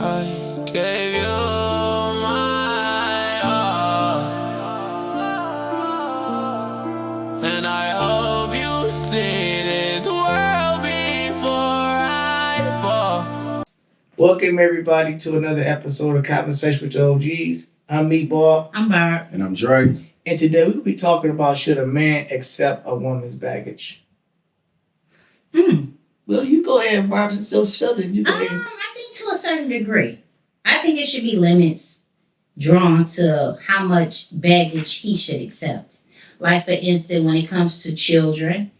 I gave you my all, and I hope you see this world before I fall. Welcome everybody to another episode of Conversation with the OGs. I'm Meatball. I'm Barb. And I'm Dre. And today we'll be talking about should a man accept a woman's baggage? Well, you go ahead, Barb. It's your subject. You go ahead. I think to a certain degree. I think there should be limits drawn to how much baggage he should accept. Like for instance, when it comes to children,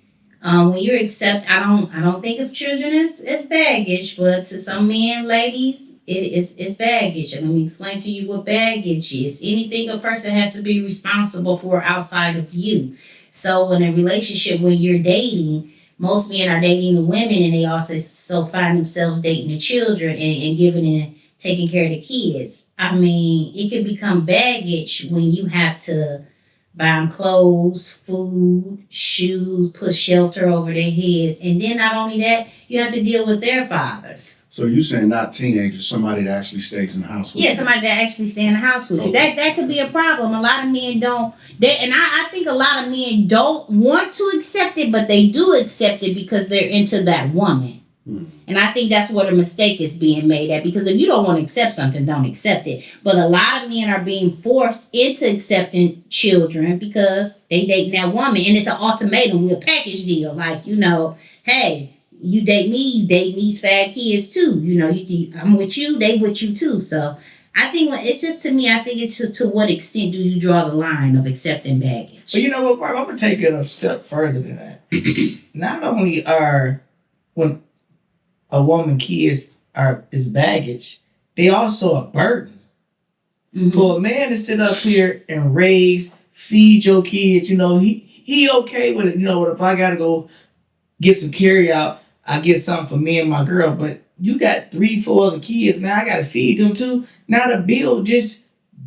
when you accept, I don't think of children as baggage, but to some men, ladies, it's baggage. And let me explain to you what baggage is. Anything a person has to be responsible for outside of you. So in a relationship, when you're dating, most men are dating the women, and they also find themselves dating the children and giving and taking care of the kids. I mean, it can become baggage when you have to buy them clothes, food, shoes, put shelter over their heads. And then not only that, you have to deal with their fathers. So you're saying not teenagers, somebody that actually stays in the house with you? Yeah, somebody that actually stay in the house with you. That could be a problem. A lot of men don't. I think a lot of men don't want to accept it, but they do accept it because they're into that woman. And I think that's where the mistake is being made at. Because if you don't want to accept something, don't accept it. But a lot of men are being forced into accepting children because they dating that woman. And it's an ultimatum with a package deal. Like, hey, you date me, you date these fat kids too. I'm with you, they with you too. So I think it's just, to me, I think it's just to what extent do you draw the line of accepting baggage. But you know what, Barb? I'm going to take it a step further than that. Not only when a woman kids is baggage, they also a burden. Mm-hmm. For a man to sit up here and feed your kids, he okay with it. If I got to go get some carry out, I get something for me and my girl, but you got 3-4 other kids. Now I got to feed them too. Now the bill just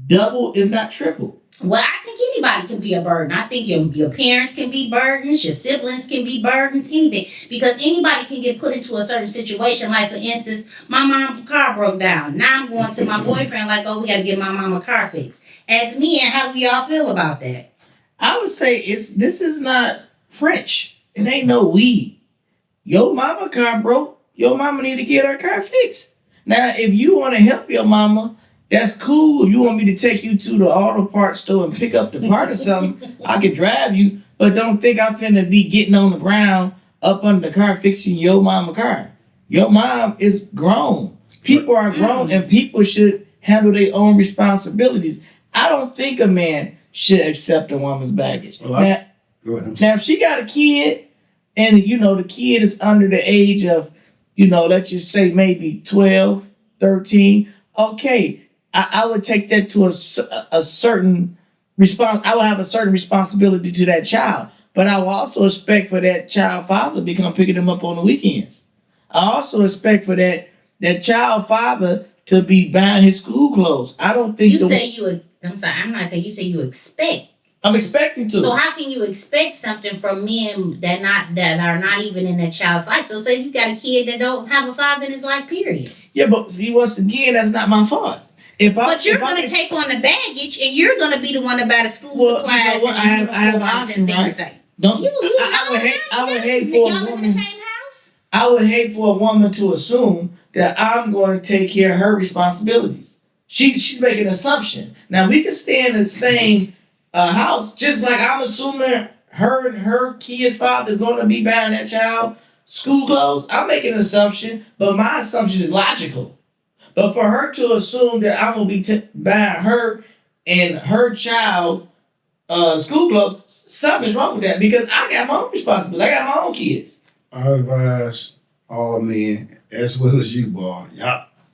double, if not triple. Well, I think anybody can be a burden. I think your parents can be burdens, your siblings can be burdens, anything. Because anybody can get put into a certain situation. Like, for instance, my mom's car broke down. Now I'm going to my boyfriend like, we got to get my mom a car fixed. As men, how do y'all feel about that? I would say this is not French. It ain't no weed. Your mama car broke. Your mama need to get her car fixed. Now, if you want to help your mama, that's cool. If you want me to take you to the auto parts store and pick up the part or something, I can drive you. But don't think I'm finna be getting on the ground up under the car fixing your mama car. Your mom is grown. People are grown, and people should handle their own responsibilities. I don't think a man should accept a woman's baggage. Well, go ahead. Now, if she got a kid, and, the kid is under the age of, let's just say maybe 12, 13. Okay, I would take that to a certain response. I would have a certain responsibility to that child. But I will also expect for that child father to become picking them up on the weekends. I also expect for that child father to be buying his school clothes. I don't think I'm sorry, I'm not thinking you say you expect. I'm expecting to. So how can you expect something from men that are not even in that child's life? So say you got a kid that don't have a father in his life, period. Yeah, but see, once again, that's not my fault. But you're going to take on the baggage, and you're going to be the one to buy the school supplies. You know what? I have an option, right? I would hate for y'all live in the same house? I would hate for a woman to assume that I'm going to take care of her responsibilities. She's making an assumption. Now, we can stay in the same house, just like I'm assuming her and her kid father is going to be buying that child school clothes. I'm making an assumption, but my assumption is logical. But for her to assume that I'm going to be buying her and her child school clothes, something's wrong with that, because I got my own responsibility. I got my own kids. I advise all men, as well as you, boy.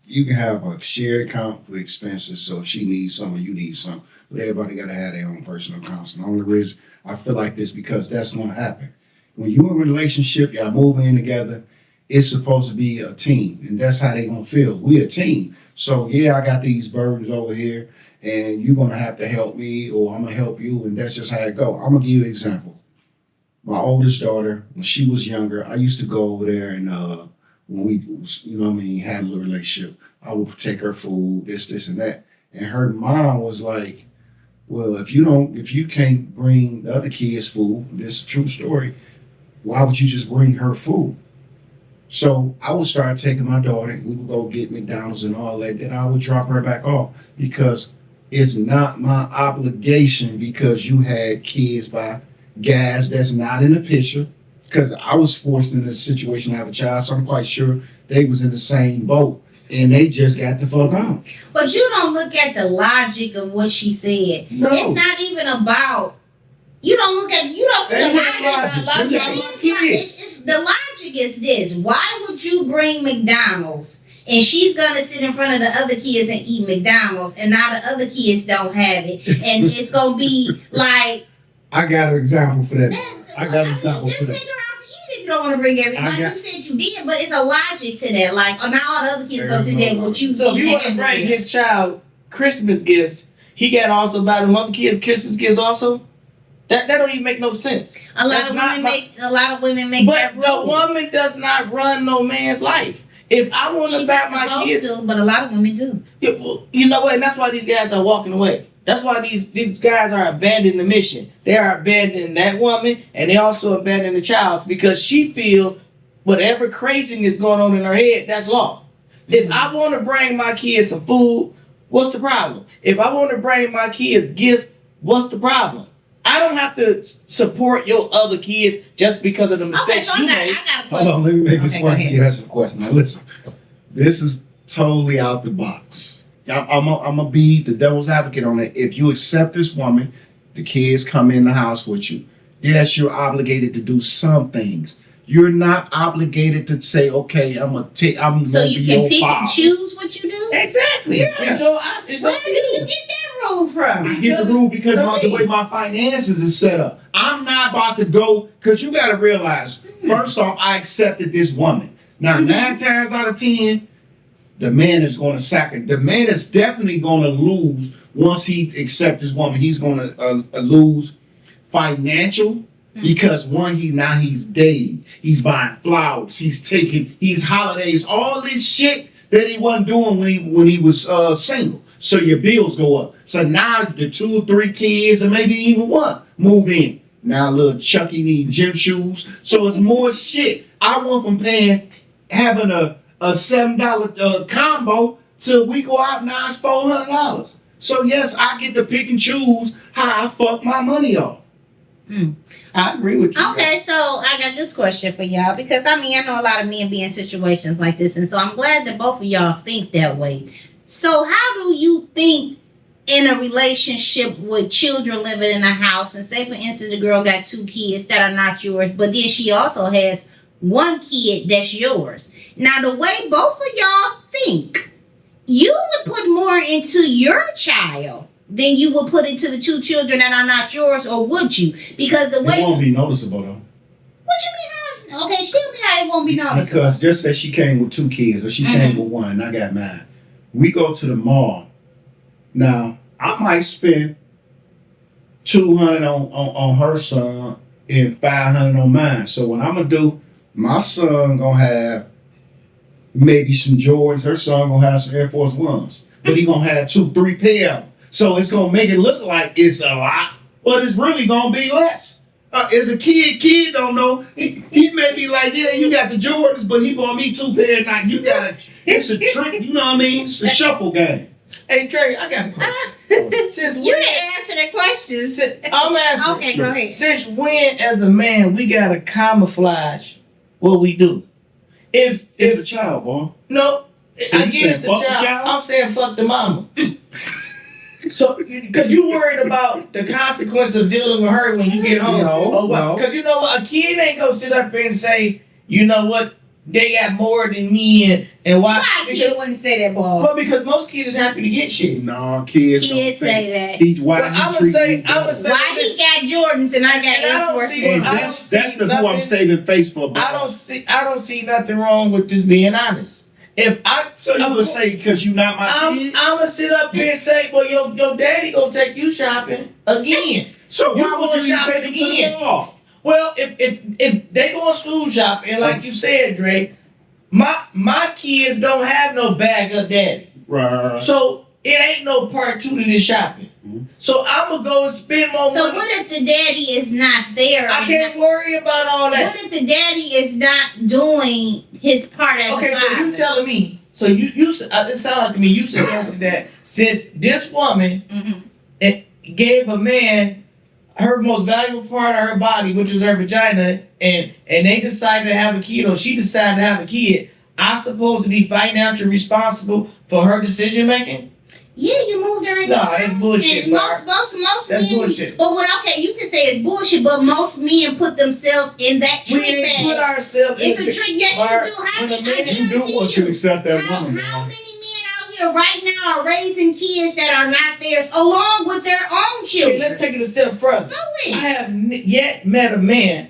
You can have a shared account for expenses, so if she needs some or you need some. But everybody got to have their own personal accounts. And the only reason I feel like this because that's going to happen. When you're in a relationship, y'all move in together, it's supposed to be a team. And that's how they going to feel. We a team. So, yeah, I got these burdens over here, and you're going to have to help me, or I'm going to help you, and that's just how it go. I'm going to give you an example. My oldest daughter, when she was younger, I used to go over there and when we, you know what I mean, had a little relationship, I would take her food, this, and that. And her mom was like, well, if you can't bring the other kids food, this is a true story, why would you just bring her food? So I would start taking my daughter, we would go get McDonald's and all that, then I would drop her back off because it's not my obligation because you had kids by guys that's not in the picture. Because I was forced in a situation to have a child, so I'm quite sure they was in the same boat and they just got the fuck out. But you don't look at the logic of what she said. No. It's not even about. You don't see the Ain't no logic. logic. It's the logic is this. Why would you bring McDonald's and she's gonna sit in front of the other kids and eat McDonald's and now the other kids don't have it and it's gonna be like. I got an example for that. I got an example Just for take that. her out to eat if you don't want to bring everything. Like you said you did, but it's a logic to that. Like, now all the other kids go sit there with you. So if you want to bring his child Christmas gifts, he got also buy them other kids Christmas gifts also? That don't even make no sense. A lot of women make But that the rule. woman does not run no man's life. If I want to She's buy not my supposed kids, to, but a lot of women do. you know what? And that's why these guys are walking away. That's why these guys are abandoning the mission. They are abandoning that woman, and they also abandon the child because she feel whatever craziness going on in her head, that's law. If I want to bring my kids some food, what's the problem? If I want to bring my kids gift, what's the problem? I don't have to support your other kids just because of the mistakes you made. I got a Hold question. on, let me make this Okay, one. go ahead. You ask a question. Now listen, this is totally out the box. I'm gonna be the devil's advocate on it. If you accept this woman, the kids come in the house with you. Yes, you're obligated to do some things. You're not obligated to say, okay, I'm So gonna be you your can pick father. and choose what you do? Exactly. Yeah. It's Where up to did you you. get that rule from? I get the rule because For the me. way my finances is set up. I'm not about to go, because you got to realize, first off, I accepted this woman. Now, 9 times out of 10, the man is going to sack it. The man is definitely going to lose once he accepts this woman. He's going to lose financial because he's dating. He's buying flowers. He's holidays, all this shit that he wasn't doing when he was single. So your bills go up. So now the 2 or 3 kids, or maybe even one, move in. Now little Chucky need gym shoes. So it's more shit. I went from having a $7 combo till we go out now it's $400. So yes, I get to pick and choose how I fuck my money off. I agree with you. Okay, so I got this question for y'all because I know a lot of men be in situations like this, and so I'm glad that both of y'all think that way. So how do you think in a relationship with children living in a house, and say for instance the girl got 2 kids that are not yours, but then she also has 1 kid that's yours. Now the way both of y'all think, you would put more into your child than you would put into the 2 children that are not yours, or would you? Because the way It won't be noticeable though. what you mean? Okay, she'll be how it won't be noticeable. Because just say she came with 2 kids or she came with 1 and I got mine. We go to the mall. Now, I might spend $200 on her son and $500 on mine. So what I'm gonna do, my son gonna have maybe some Jordans, her son gonna have some Air Force Ones. But he gonna have 2, 3 pair of them. So it's gonna make it look like it's a lot, but it's really gonna be less. As a kid don't know. He may be like, yeah, you got the Jordans, but he bought me 2 pairs. Now it's a trick, you know what I mean? It's a shuffle game. Hey Trey, I got a question. Since You when? didn't answer that question. I'm asking. Okay, go ahead. Since when, as a man, we gotta camouflage what we do? If It's a child, boy. no, So I you get it's a saying fuck the child. child? I'm saying fuck the mama. So, because you worried about the consequence of dealing with her when you get home. No. Because you know what? A kid ain't gonna sit up there and say, you know what? They got more than me and why? Why a kid wouldn't say that, boy? Well, because most kids is happy to get shit. No, kids Kids don't say think. that. Each why But he I'ma treat say- you I'ma better. say- Why he got Jordans and I got And I Air don't Force see- And Ones? I that's don't see the who I'm nothing- saving face for. I don't see nothing wrong with just being honest. If I So you would say because you not my kid? I'm gonna sit up here and say, well, your daddy gonna take you shopping again. So you why would going you shopping take him to again. the mall? Well, if they going school shopping, like you said, Dre, my kids don't have no backup daddy. Right. So it ain't no part 2 to this shopping. Mhm. So I'm gonna go and spend more So money. what if the daddy is not there? I can't worry about all that. What if the daddy is not doing his part as Okay, a so father? you telling me? So you it sounded like to me you suggested that since this woman Mhm. gave a man her most valuable part of her body, which was her vagina, and they decided to have a kid, or she decided to have a kid, I'm supposed to be financially responsible for her decision making? Yeah, you moved her in. Nah, your that's house, bullshit, and Barb. most That's men. bullshit. But what? Okay, you can say it's bullshit, but most men put themselves in that We trick ain't put bag. ourselves It's in a trick. Yes, Barb, you do. How when a many? I man You do guarantee want to you. accept that How woman, many man. men out here right now are raising kids that are not theirs, along with their own Okay, children? let's take it a step further. Go I in. have yet met a man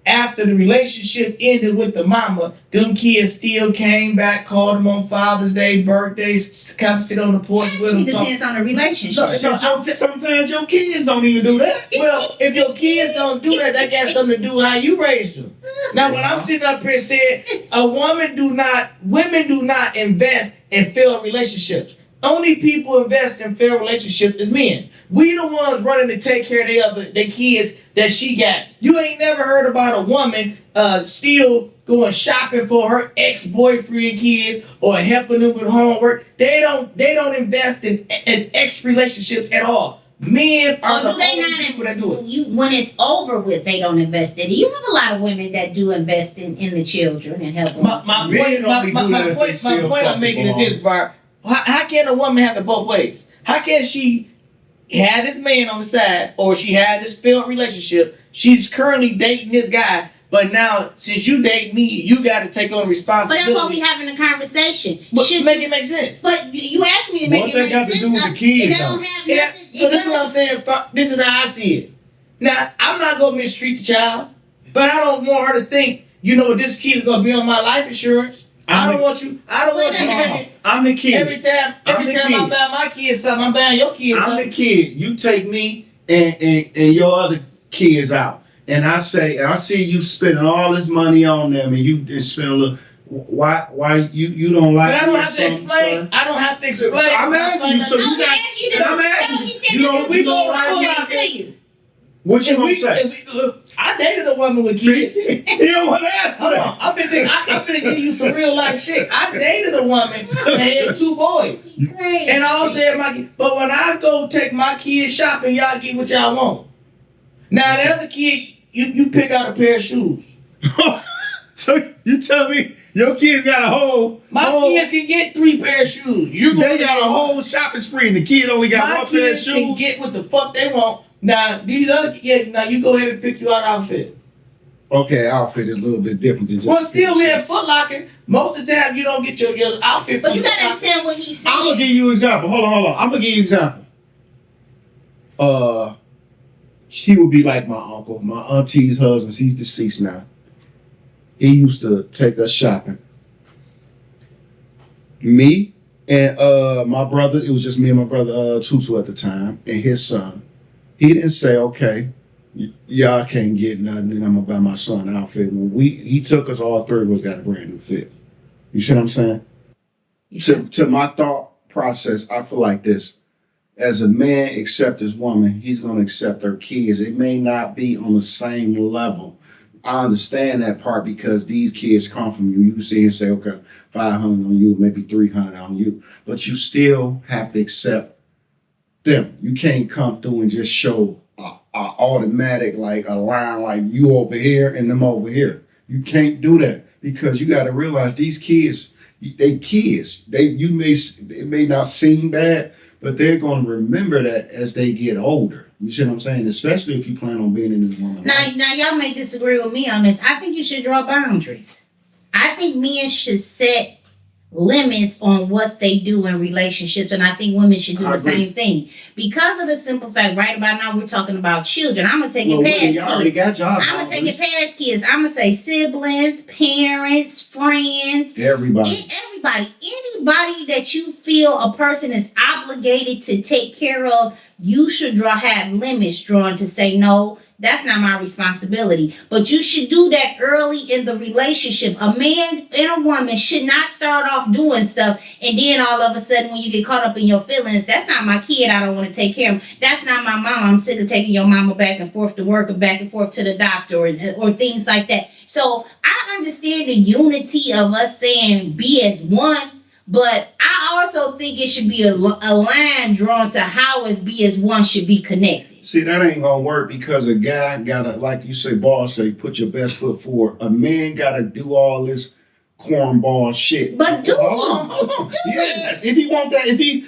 after the relationship ended with the mama. Them kids still came back, called him on Father's Day, birthdays, come sit on the porch with It him. Talk. depends on the relationship. No, Sometimes your kids don't even do that. Well, if your kids don't do that, that got something to do with how you raised them. Now, when I'm sitting up here saying women do not invest in failed relationships. Only people invest in failed relationships is men. We the ones running to take care of their kids that she got. You ain't never heard about a woman still going shopping for her ex-boyfriend kids or helping them with homework. They don't invest in ex relationships at all. Men are the Well, do they only not people that do it. when it's over with, they don't invest in it. You have a lot of women that do invest in the children and help them. My Men point only do that if they still I'm making is fucking this, Barb. How can a woman have it both ways? How can she had this man on the side, or she had this failed relationship? She's currently dating this guy, but now since you date me, you got to take on But responsibility. that's why we having a conversation. But Should make it make sense. But you asked me to make What it that make got to sense. do with the It kids, don't though? have Yeah, nothing. so It this is what does. I'm saying. This is how I see it. Now, I'm not gonna mistreat the child, but I don't want her to think, this kid is gonna be on my life insurance. I don't want you thinking I'm the kid. every time I'm the I kid. buy my kids something, I'm buying your kids I'm something. the kid. You take me and your other kids out, and I see you spending all this money on them, and you spend a little. Why you don't like? But I don't me or have to something, explain. son? I don't have to explain. So I'm asking you, so you I'm got- asking you this. I'm asking No, you. he said You this don't- was you what don't I like said to you. What you gonna say? Look, I dated a woman with See, kids. you don't want to ask for Hold that. on, I'm gonna give you some real life shit. I dated a woman that had 2 boys. Great. And I also had but when I go take my kids shopping, y'all get what y'all want. Now the other kid, you pick out a pair of shoes. So you tell me your kids got a whole Kids can get 3 pair of shoes. they got a whole shopping spree and the kid only got My one pair of kids can shoes. get what the fuck they want. Now these other kids, now you go ahead and pick you out outfit. Okay, outfit is a little bit different than just. Well, still we have Foot Locker. Most of the time you don't get your outfit. But from you Foot gotta Locker. understand what he's I'm gonna saying. give you an example. Hold on. I'm gonna give you an example. He would be like my uncle, my auntie's husband. He's deceased now. He used to take us shopping. Me and my brother. It was just me and my brother Tutu at the time, and his son. He didn't say, "Okay, y'all can't get nothing, and I'm gonna buy my son an outfit." When he took us, all 3 of us got a brand new fit. You see what I'm saying? To my thought process, I feel like this. As a man accept his woman, he's going to accept her kids. It may not be on the same level. I understand that part because these kids come from you. You see and say, okay, 500 on you, maybe 300 on you. But you still have to accept them. You can't come through and just show a automatic, like a line like you over here and them over here. You can't do that because you got to realize these kids, they kids. It may not seem bad, but they're going to remember that as they get older. You see what I'm saying? Especially if you plan on being in this woman's life. Now y'all may disagree with me on this. I think you should draw boundaries. I think men should set limits on what they do in relationships, and I think women should do I the agree. same thing. Because of the simple fact, right about now we're talking about children. I'm gonna take it Well, past women, you already kids. got y'all. I'm gonna take it past kids. I'm gonna say siblings, parents, friends, Everybody. anybody that you feel a person is obligated to take care of. You should have limits drawn to say no. that's not my responsibility. But you should do that early in the relationship. A man and a woman should not start off doing stuff and then all of a sudden when you get caught up in your feelings, that's not my kid, I don't want to take care of him. That's not my mama, I'm sick of taking your mama back and forth to work or back and forth to the doctor or things like that. So I understand the unity of us saying be as one, but I also think it should be a line drawn to how as be as one should be connected. See, that ain't gonna work because a guy gotta, like you say, boss say, put your best foot forward. A man gotta do all this cornball shit. But do hold on. Yes, if he want that,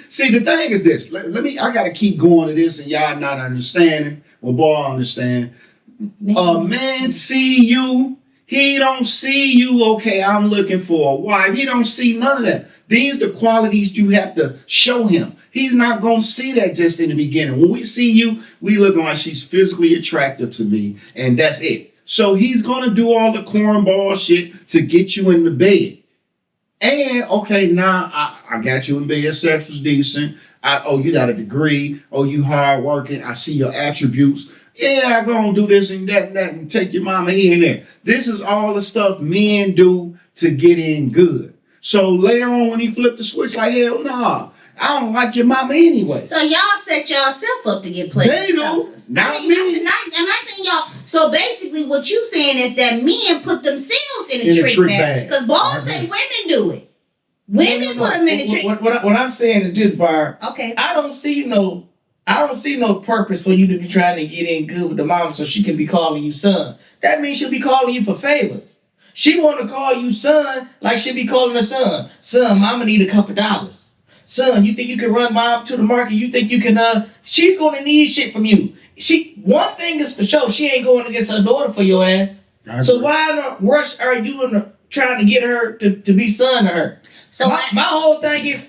see, the thing is this. Let me. I gotta keep going to this, and y'all not understanding. Well, boy, I understand. A man see you. He don't see you, okay, I'm looking for a wife. He don't see none of that. These are the qualities you have to show him. He's not going to see that just in the beginning. When we see you, we look like she's physically attractive to me, and that's it. So he's going to do all the cornball shit to get you in the bed. And, okay, now I got you in bed. Sex was decent. You got a degree. Oh, you hardworking. I see your attributes. Yeah, I'm going to do this and that and take your mama here and there. This is all the stuff men do to get in good. So later on when he flipped the switch, like, hell nah, I don't like your mama anyway. So y'all set yourself up to get played. They do. Not me. I'm not saying y'all. So basically what you saying is that men put themselves in a trick bag. Because balls say women do it. Women put them in a trick. What I'm saying is this, Barb. Okay. I don't see no purpose for you to be trying to get in good with the mama so she can be calling you son. That means she'll be calling you for favors. She want to call you son like she'll be calling her son. Son, mama need a couple dollars. Son, you think you can run mom to the market? You think you can, she's going to need shit from you. One thing is for sure, she ain't going against her daughter for your ass. So why in a rush are you trying to get her to be son to her? So my whole thing is,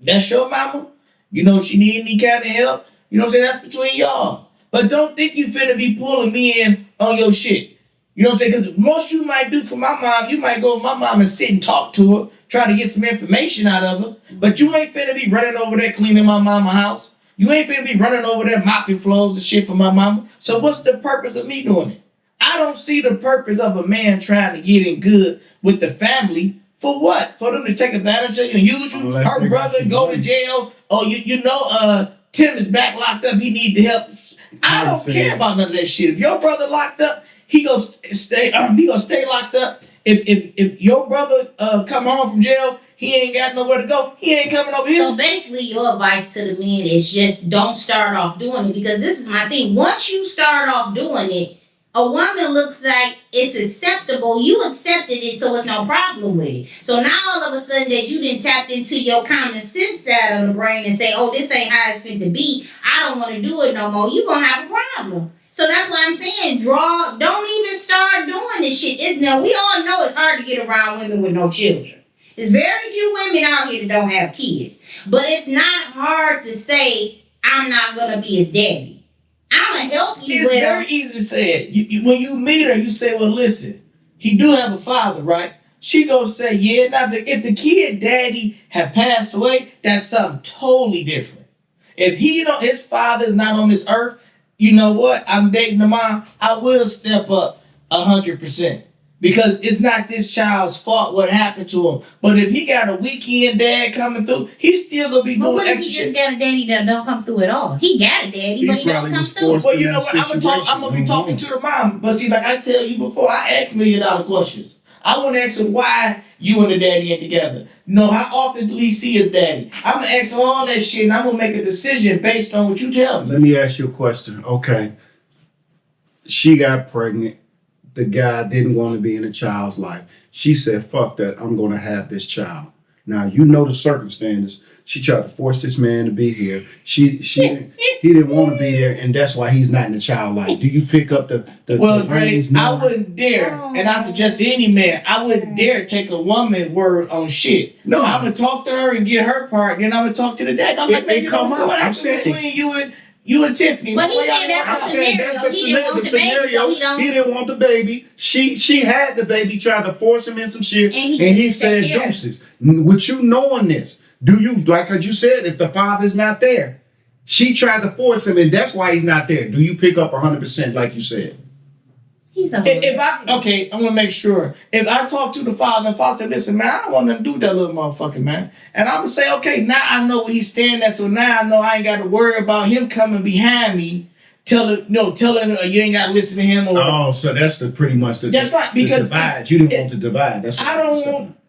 that's your mama. You know, if she need any kind of help, you know what I'm saying? That's between y'all. But don't think you finna be pulling me in on your shit. You know what I'm saying? Because most you might do for my mom, you might go with my mom and sit and talk to her, try to get some information out of her. But you ain't finna be running over there cleaning my mama's house. You ain't finna be running over there mopping floors and shit for my mama. So what's the purpose of me doing it? I don't see the purpose of a man trying to get in good with the family. For what? For them to take advantage of you and use you? Her brother go to jail. Oh, you know, Tim is back locked up. He need the help. I don't care about none of that shit. If your brother locked up, he gonna stay locked up. If your brother come home from jail, he ain't got nowhere to go. He ain't coming over here. So basically, your advice to the men is just don't start off doing it, because this is my thing. Once you start off doing it, a woman looks like it's acceptable. You accepted it, so it's no problem with it. So now all of a sudden that you done tapped into your common sense side of the brain and say, oh, this ain't how it's meant to be. I don't want to do it no more. You're going to have a problem. So that's why I'm saying don't even start doing this shit. Now, we all know it's hard to get around women with no children. There's very few women out here that don't have kids. But it's not hard to say, I'm not going to be his daddy. I'm going to help you with It's very easy to say it. When you meet her, you say, well, listen, he do have a father, right? She gonna say, yeah. Now, if the kid daddy had passed away, that's something totally different. If his father's not on this earth, you know what? I'm dating the mom. I will step up 100%. Because it's not this child's fault what happened to him. But if he got a weekend dad coming through, he's still gonna be doing extra. But what if he extra just got a daddy that don't come through at all? He got a daddy, but he don't come through. Well, you know what? I'm gonna be talking to the mom. But see, like I tell you before, I ask $1 million questions. I want to ask him why you and the daddy ain't together. No, how often do he see his daddy? I'm gonna ask him all that shit, and I'm gonna make a decision based on what you tell me. Let me ask you a question. Okay, she got pregnant. The guy didn't want to be in the child's life. She said, fuck that, I'm going to have this child. Now, you know the circumstances. She tried to force this man to be here. He didn't want to be there, and that's why he's not in the child life. Do you pick up the Well, Dre, I wouldn't dare, and I suggest any man, I wouldn't dare take a woman's word on shit. No, I'm going to talk to her and get her part, then I'm going to talk to the dad. I'm like, baby, come on, what happened between you and Tiffany? But he said that's the scenario. He didn't want the baby. She had the baby, tried to force him in some shit, and he said deuces. With you knowing this, do you, like you said, if the father's not there, She tried to force him, and that's why he's not there. Do you pick up 100% like you said? He's a Okay, I'm gonna make sure. If I talk to the father and the father said, listen, man, I don't want to do with that little motherfucker, man. And I'm gonna say, okay, now I know where he's standing at, so now I know I ain't got to worry about him coming behind me, telling you ain't got to listen to him. Or Oh, so that's pretty much the That's right, because divide. You didn't want to divide. That's what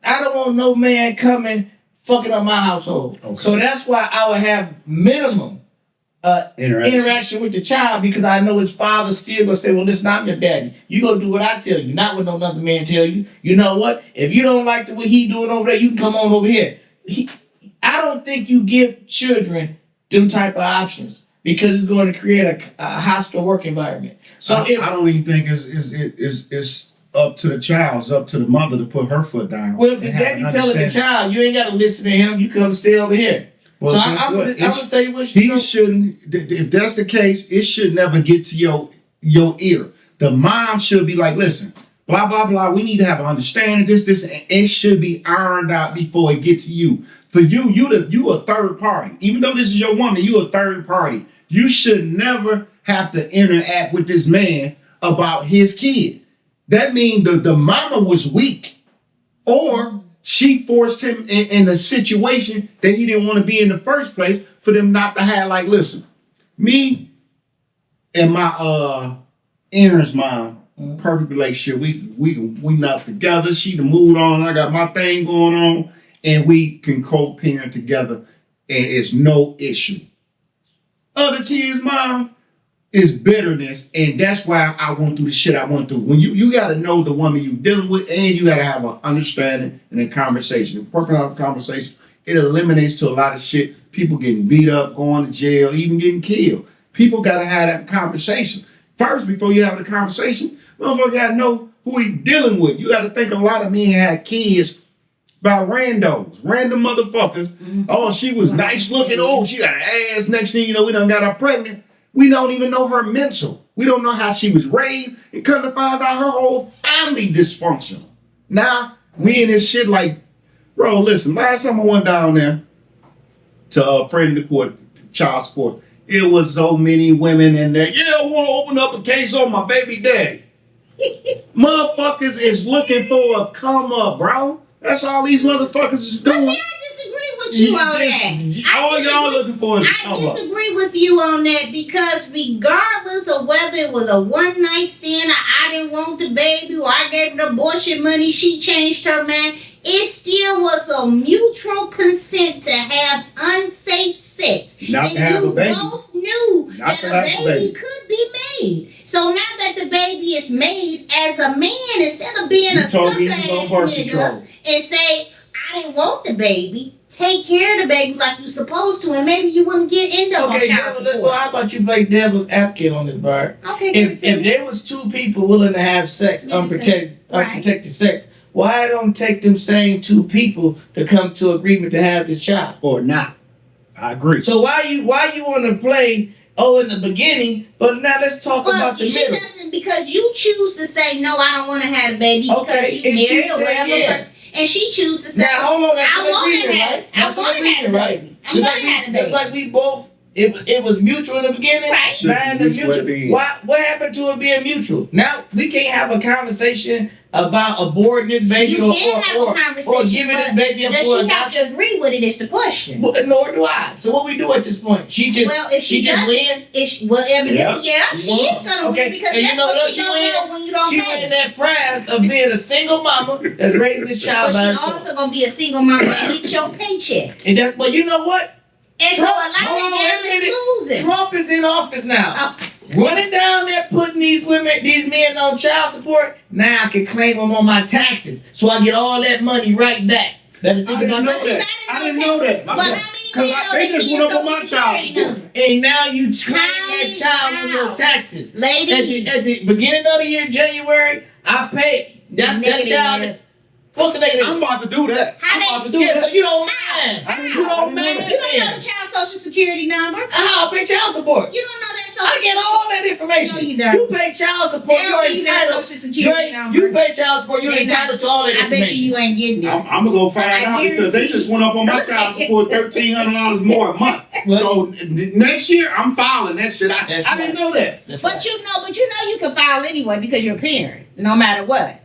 I don't want no man coming fucking up my household. Okay. So that's why I would have minimum interaction with the child, because I know his father still gonna say, well, listen, I'm your daddy. You gonna do what I tell you, not what no other man tell you. You know what? If you don't like what he doing over there, you can come on over here. I don't think you give children them type of options, because it's going to create a hostile work environment. So I don't even think it's up to the child. It's up to the mother to put her foot down. Well, if the daddy telling the child, you ain't got to listen to him, you come stay over here. Well, So I'm gonna say what he shouldn't. If that's the case, it should never get to your ear. The mom should be like, listen, blah blah blah. We need to have an understanding. This, and it should be ironed out before it gets to you. For you a third party. Even though this is your woman, you a third party. You should never have to interact with this man about his kid. That means the mama was weak, or she forced him in a situation that he didn't want to be in the first place, for them not to have, like, listen, me and my Aaron's mom, perfect relationship. We not together. She done moved on. I got my thing going on, and we can co-parent together, and it's no issue. Other kids' mom is bitterness, and that's why I went through the shit I went through. When you got to know the woman you're dealing with, and you got to have an understanding and a conversation. If working out the conversation, it eliminates to a lot of shit. People getting beat up, going to jail, even getting killed. People got to have that conversation first before you have the conversation. Motherfucker got to know who he dealing with. You got to think a lot of men had kids by randos, random motherfuckers. Mm-hmm. Oh, she was nice looking. Oh, she got an ass. Next thing you know, we done got her pregnant. We don't even know her mental. We don't know how she was raised. And come to find out her whole family dysfunctional. Now, we in this shit like, bro, listen, last time I went down there to a friend of the court, child support, it was so many women in there. Yeah, I want to open up a case on my baby daddy. Motherfuckers is looking for a come up, bro. That's all these motherfuckers is doing. But see, I disagree with you on that. All y'all looking for is a I come up. disagree with you on that, because regardless of whether it was a one night stand, or I didn't want the baby, or I gave her abortion money, she changed her mind, it still was a mutual consent to have unsafe sex. Not and to have you a baby. both knew Not that a baby could be made. So now that the baby is made, as a man, instead of being You a told sucker me you ass gonna birth nigga control. and say, I didn't want the baby, take care of the baby like you're supposed to, and maybe you wouldn't get into Okay, child support. well, how about you play devil's advocate on this, Bart? Okay, give it If to me. there was two people willing to have sex, Give it to unprotected sex, why don't take them same two people to come to agreement to have this child? Or not. I agree. So why you want to play? Oh, in the beginning, but now let's talk Well, about the she middle. doesn't, because you choose to say, no, I don't want to have a baby, Okay, because you and she married or said, whatever. yeah. And she chooses to say, Now hold on, that's I an want to agreement, have, right? I That's want an to have a agreement, right? baby. I'm going to have a baby. That's like we both. It was mutual in the beginning. Right. Now in the Mutual at the mutual. end. What happened to it being mutual? Now we can't have a conversation about aborting this baby You can have a or conversation, giving this but baby up does for she have adoption. to agree with it is the question. But nor do I. So what we do at this point? She just Well, if she just doesn't, win. Evidently, yeah, she Well, is going to okay. win, because And you that's know what what she she don't win? know when you don't She pay. win that prize of being a single mama that's raising this child But by she herself. also going to be a single mom and get your paycheck. And that, but you know what? And so a lot Hold on, of wait a girls minute. is losing. Trump is in office now. Oh. Running down there, putting these men on child support. Now I can claim them on my taxes, so I get all that money right back. Better think I didn't about know that. that. I didn't know that. But how many Because men know they they just get went up on Social my child Security support. number? And now you claim How that many child on your pounds? taxes. Ladies. At the beginning of the year, January, I pay. That's that Negative, child. yeah. What's the negative? I'm about to do that. How I'm they- about to do Yeah, that. so you don't How? mind. I didn't You know- I don't didn't know mind. that. You don't know the child Social Security number? I'll pay child support. You don't know that I Social get all that information. No, you don't. pay child support. They You're don't give you that entitled. Social Security number. You pay child support. You're They entitled to all that I information. bet you ain't getting it. I'm gonna go find I out, because they guarantee. just went up on my child support $1,300 more a month. So next year I'm filing that shit. I That's didn't right. know that. That's But right. you can file anyway because you're a parent, no matter what.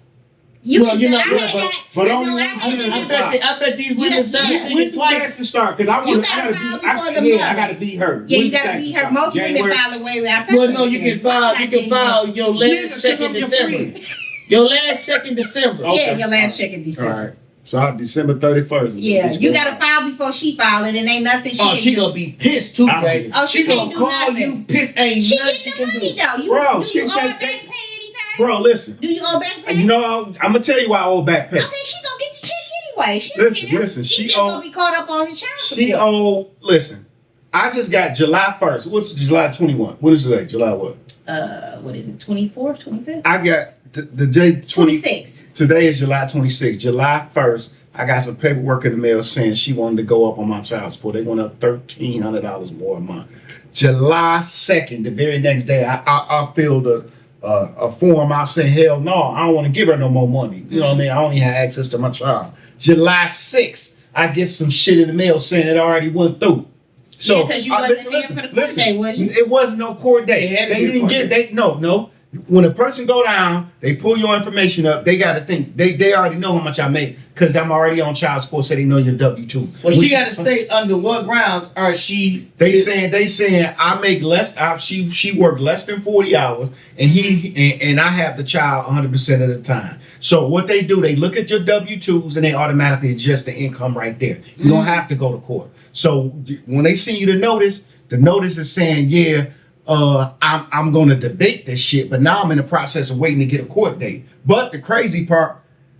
You Well, can. you know, I but- had that. but I only know I one had thing that. I bet these women start Yeah. thinking When the twice. taxes start? Because I You want. I gotta gotta file be. before the Yeah, I month. gotta be her. Yeah, When you the gotta taxes be her. start? Most women January? file away after. Well, no, you can file your last check in December. Your last check in December. Okay. Yeah, your last check in All December. right. So December 31st. Yeah, you gotta file before she file it, and ain't nothing she Oh, can she do. gonna be pissed too, I don't Ray. get it. Oh, she She can't gonna do call nothing. you pissed. Ain't She nothing she get the can money do. though. You, Bro, do she you owe take her back that- pay anytime? Bro, listen. Do you owe back pay? You know, I'm gonna tell you why I owe back pay. Okay, she gonna get the check anyway. She Listen, don't care. listen, She she just owe- gonna be caught up on his child She support. owe. Listen, I just got July 1st. What's July 21? What is today? July what? What is it? 24th, 25th, I got the day 20. 26. Today is July 26th. July 1st, I got some paperwork in the mail saying she wanted to go up on my child support. They went up $1,300 more a month. July 2nd, the very next day, I filled a form out saying, hell no, I don't want to give her no more money. You know what I mean? I only have access to my child. July 6th, I get some shit in the mail saying it already went through. So, Yeah, 'cause you wasn't there for the court date, was you? It was no court date. It had to They be a didn't court get, date. no. When a person go down, they pull your information up. They got to think. They already know how much I make because I'm already on child support, so they know your W-2. Well, When she got to state under what grounds are she? They saying I make less. She worked less than 40 hours, and and I have the child 100% of the time. So what they do, they look at your W-2s and they automatically adjust the income right there. You don't have to go to court. So when they send you the notice is saying, yeah, I'm going to debate this shit, but now I'm in the process of waiting to get a court date. But the crazy part,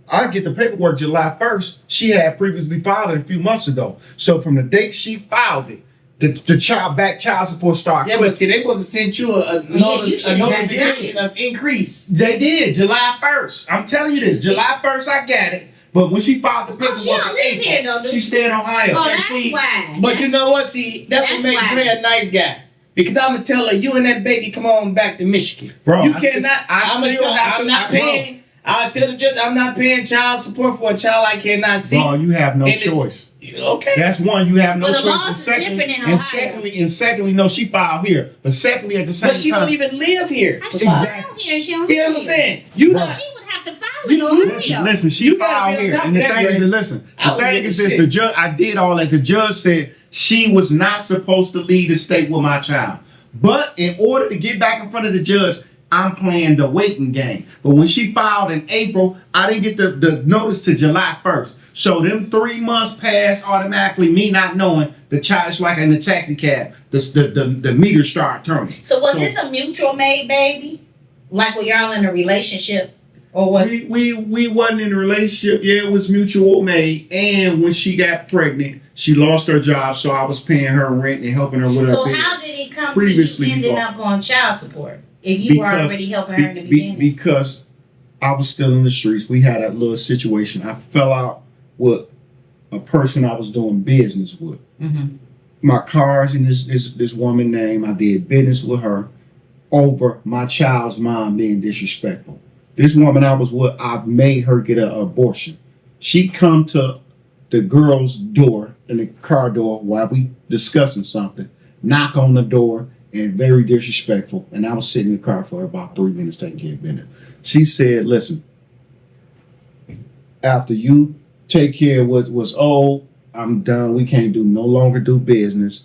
I get the paperwork July 1st. She had previously filed it a few months ago. So from the date she filed it, the child support started. Yeah, but see, they supposed to send you a you notice, should've a got notification that. of increase. They did July 1st. I'm telling you this. July 1st, I got it. But when she filed the Oh, paperwork, she don't in live April, here, though, do she she? stayed in Ohio. Oh, that's see, why. But you know what? See, that would That's make why. Dre a nice guy. Because I'm gonna tell her, you and that baby, come on back to Michigan. Bro, you I cannot. I'm gonna tell her, I'm not paying. I'll tell the judge, I'm not paying child support for a child I cannot see. Bro, you have no And it- choice. Okay. That's one, you have no But the choice. laws And is different in Ohio. and secondly, no, she filed here. But secondly, at the same But she time, don't even live here. How she Exactly. down here? She don't You know live what I'm here. saying? You Bro. not. She would have to file You it know, on listen, Ohio. she You gotta filed be on here. top And of the that, thing is, Greg. listen, I the would thing give is a this, shit. the judge, I did all that. The judge said she was not supposed to leave the state with my child. But in order to get back in front of the judge, I'm playing the waiting game. But when she filed in April, I didn't get the notice to July 1st. So them 3 months passed automatically, me not knowing the child. It's like in the taxi cab, the meter start turning. So was this a mutual made baby? Like when y'all in a relationship? Or was We wasn't in a relationship. Yeah, it was mutual made. And when she got pregnant, she lost her job, so I was paying her rent and helping her with her so bill. how did it come to Previously you ending before. up on child support? If you were Because- already helping her in the beginning. Because I was still in the streets. We had a little situation. I fell out with a person I was doing business with. Mm-hmm. My car's in this woman's name. I did business with her over my child's mom being disrespectful. This woman I was with, I made her get an abortion. She come to the girl's door in the car door while we discussing something, knock on the door, and very disrespectful. And I was sitting in the car for about 3 minutes taking care of business. She said, listen, after you take care of what was old, I'm done. We can't no longer do business.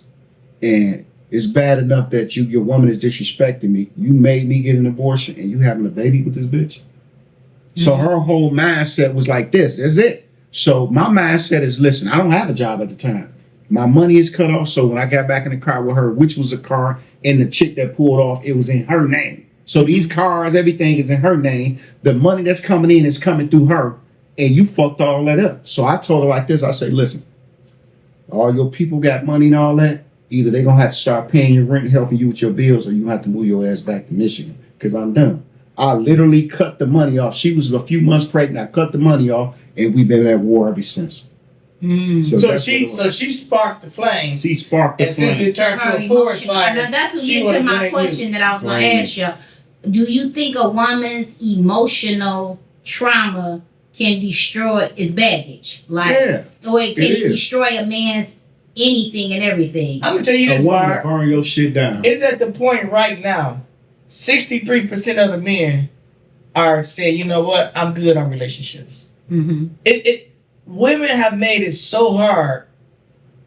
And it's bad enough that your woman is disrespecting me. You made me get an abortion and you having a baby with this bitch. So her whole mindset was like this. That's it. So my mindset is, listen, I don't have a job at the time. My money is cut off. So when I got back in the car with her, which was a car, and the chick that pulled off, it was in her name. So these cars, everything is in her name. The money that's coming in is coming through her. And you fucked all that up. So I told her like this. I said, listen, all your people got money and all that. Either they're going to have to start paying your rent and helping you with your bills, or you have to move your ass back to Michigan because I'm done. I literally cut the money off. She was a few months pregnant. I cut the money off, and we've been at war ever since. So that's she what it was. sparked the flame. She sparked the And since flame. it turned Her to a forest emotional- fire, Now, that's what she gets would've to my blamed question that I was going to Blame ask you. Do you think a woman's emotional trauma can destroy its baggage? Like, Yeah. or can It it is. destroy a man's anything and everything. I'm gonna tell you A this, woman Bar. burn your shit down. It's at the point right now. 63% of the men are saying, you know what, I'm good on relationships. Mm-hmm. Women have made it so hard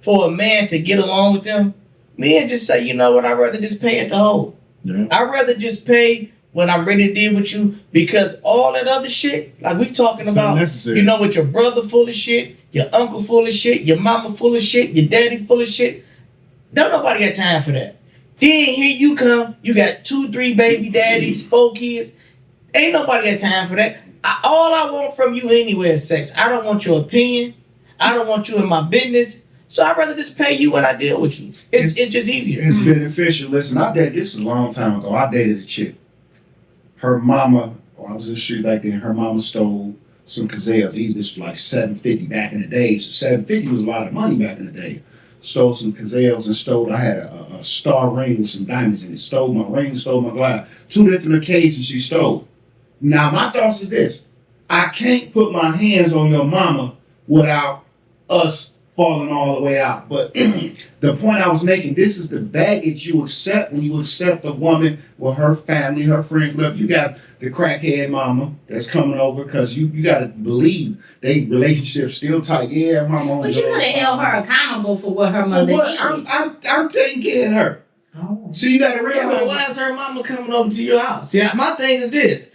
for a man to get along with them. Men just say, you know what, I'd rather just pay at the hole. Yeah. I'd rather just pay when I'm ready to deal with you, because all that other shit, like we talking It's about, unnecessary. you know, with your brother full of shit, your uncle full of shit, your mama full of shit, your daddy full of shit. Don't nobody got time for that. Then here you come, you got 2, 3 baby daddies, 4 kids. Ain't nobody got time for that. All I want from you anyway is sex. I don't want your opinion. I don't want you in my business. So I'd rather just pay you when I deal with you. It's just easier. It's beneficial. Listen, I dated this a long time ago. I dated a chick. Her mama, I was in the street back then. Her mama stole some gazelles. These was like $750 back in the day. So $750 was a lot of money back in the day. Stole some gazelles and stole. I had a star ring with some diamonds in it. Stole my ring, stole my glass. 2 different occasions she stole. Now my thoughts is this: I can't put my hands on your mama without us falling all the way out. But the point I was making, this is the baggage you accept when you accept a woman with her family, her friends. Look, you got the crackhead mama that's coming over because you got to believe they relationship still tight. Yeah, mama. But you could have held her accountable for what her For mother what? did. I'm taking care of her. Oh. So you got to Yeah, but realize. why is her mama coming over to your house? See, my thing is this.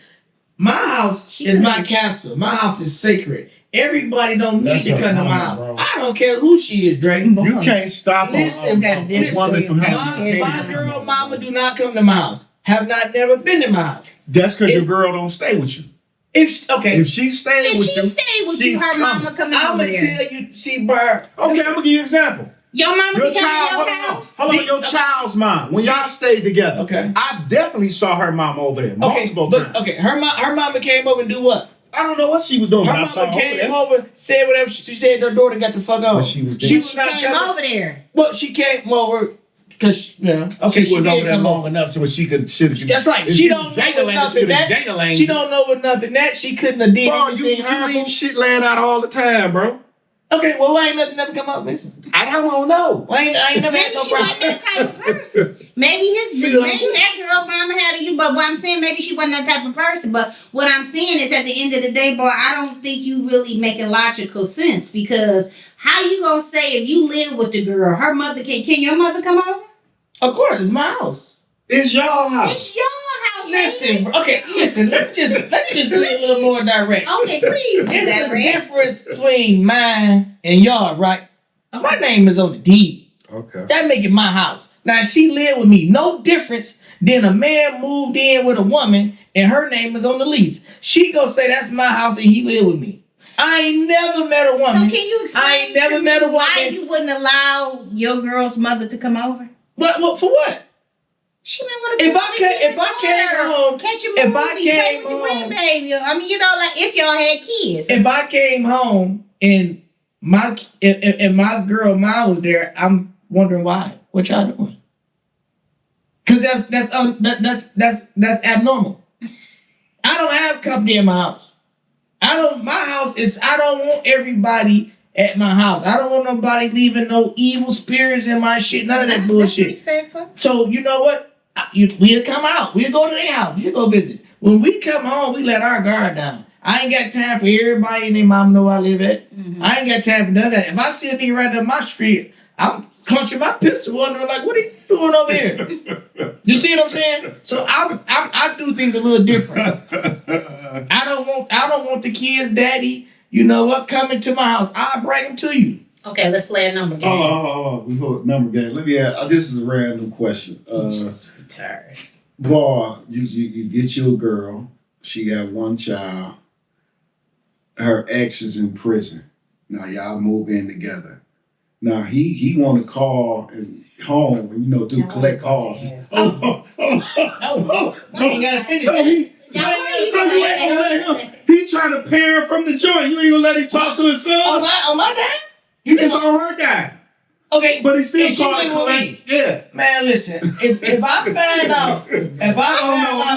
My house She is my couldn't- castle. My house is sacred. Everybody don't need That's to her come to my mama, house. bro. I don't care who she is, Drake. You can't stop Listen, a woman from having My girl mama do not come to my house. Have not never been to my house. That's because your If- girl don't stay with you. If If she stays If with she you, stayed with you, she's her coming. mama coming I'm over gonna there. tell you, see, Bar. Okay, I'm gonna give you an example. Your mama Your can come child, to hold your on, house. hold on, your child's mom. When y'all stayed together, Okay. I definitely saw her mom over there Okay, multiple but times. okay, her mama came over and do what? I don't know what she was doing. Her but I saw mama her came over over, said whatever she said. Her daughter got the fuck on. But she was there. She She was not came coming. over there. Well, she came over because okay, she was did over there come long over. enough so she could. That's right. If She was don't know Jada what Lang, nothing she could have that- Jada Lang. She don't know what nothing that she couldn't have did Bro, you anything harmful. leave shit laying out all the time, bro. Okay, well, why ain't nothing never come up, listen? I don't know. Why ain't I ain't never had Maybe no she wasn't problem? that type of person. Maybe See what I'm maybe that girl mama had you, but what I'm saying, maybe she wasn't that type of person. But what I'm saying is, at the end of the day, boy, I don't think you really making logical sense, because how you gonna say if you live with the girl, her mother can your mother come over? Of course, it's my house. It's y'all house. It's your house. ain't Listen, bro, okay, listen. Let me just be a little more direct. it? Okay, please. be It's the direct. difference between mine and y'all, right? My name is on the deed. Okay. That make it my house. Now she lived with me. No difference than a man moved in with a woman and her name is on the lease. She gonna say that's my house and he live with me. I ain't never met a So woman. can you explain I ain't never to met me a why woman. you wouldn't allow your girl's mother to come over? What for what? She might want to. If I came home, catch a movie, if I play came with your home- grandbaby. I mean, you know, like if y'all had kids. if I came home and my girl mom was there, I'm wondering why. What y'all doing? Cause that's abnormal. I don't have company in my house. I don't want everybody at my house. I don't want nobody leaving no evil spirits in my shit. None of that bullshit. That's respectful. So you know what? We'll come out. We'll go to their house. We'll go visit. When we come home, we let our guard down. I ain't got time for everybody and their mama know where I live at. Mhm. I ain't got time for none of that. If I see a nigga right down my street, I'm clenching my pistol, wondering like, what are you doing over here? You see what I'm saying? So I do things a little different. I don't want the kids' daddy. You know what? Coming to my house, I'll bring him to you. Okay, let's play a number game. Oh, before number game. Let me ask. This is a random question. Tired. Boy, you get your girl. She got one child. Her ex is in prison. Now y'all move in together. Now he want to call and home and do collect calls. Yes. Oh, I ain't gotta finish So that. he Now, he trying to pair from the joint. You ain't gonna let him talk to his son. On my dad? You It's just on her dad. okay, But he still And she calling live with collect. Yeah. man. Listen, if I find out,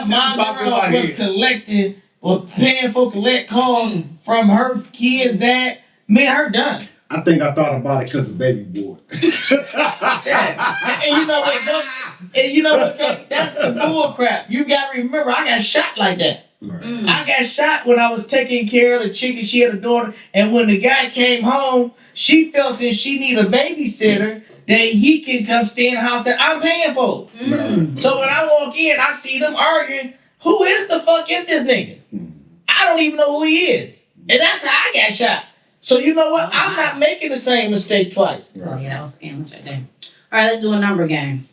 my girl was collecting or paying for collect calls from her kids' dad, me and her done. I think I thought about it because of baby boy. Yeah. And you know what? That's the bull crap. You gotta remember, I got shot like that. Right. I got shot when I was taking care of the chicken. She had a daughter, and when the guy came home, she felt since she need a babysitter that he can come stay in the house that I'm paying for. So when I walk in, I see them arguing. Who is the fuck is this nigga? I don't even know who he is, and that's how I got shot. So you know what? I'm not making the same mistake twice. Oh yeah, that was scandalous right there. All right, let's do a number game.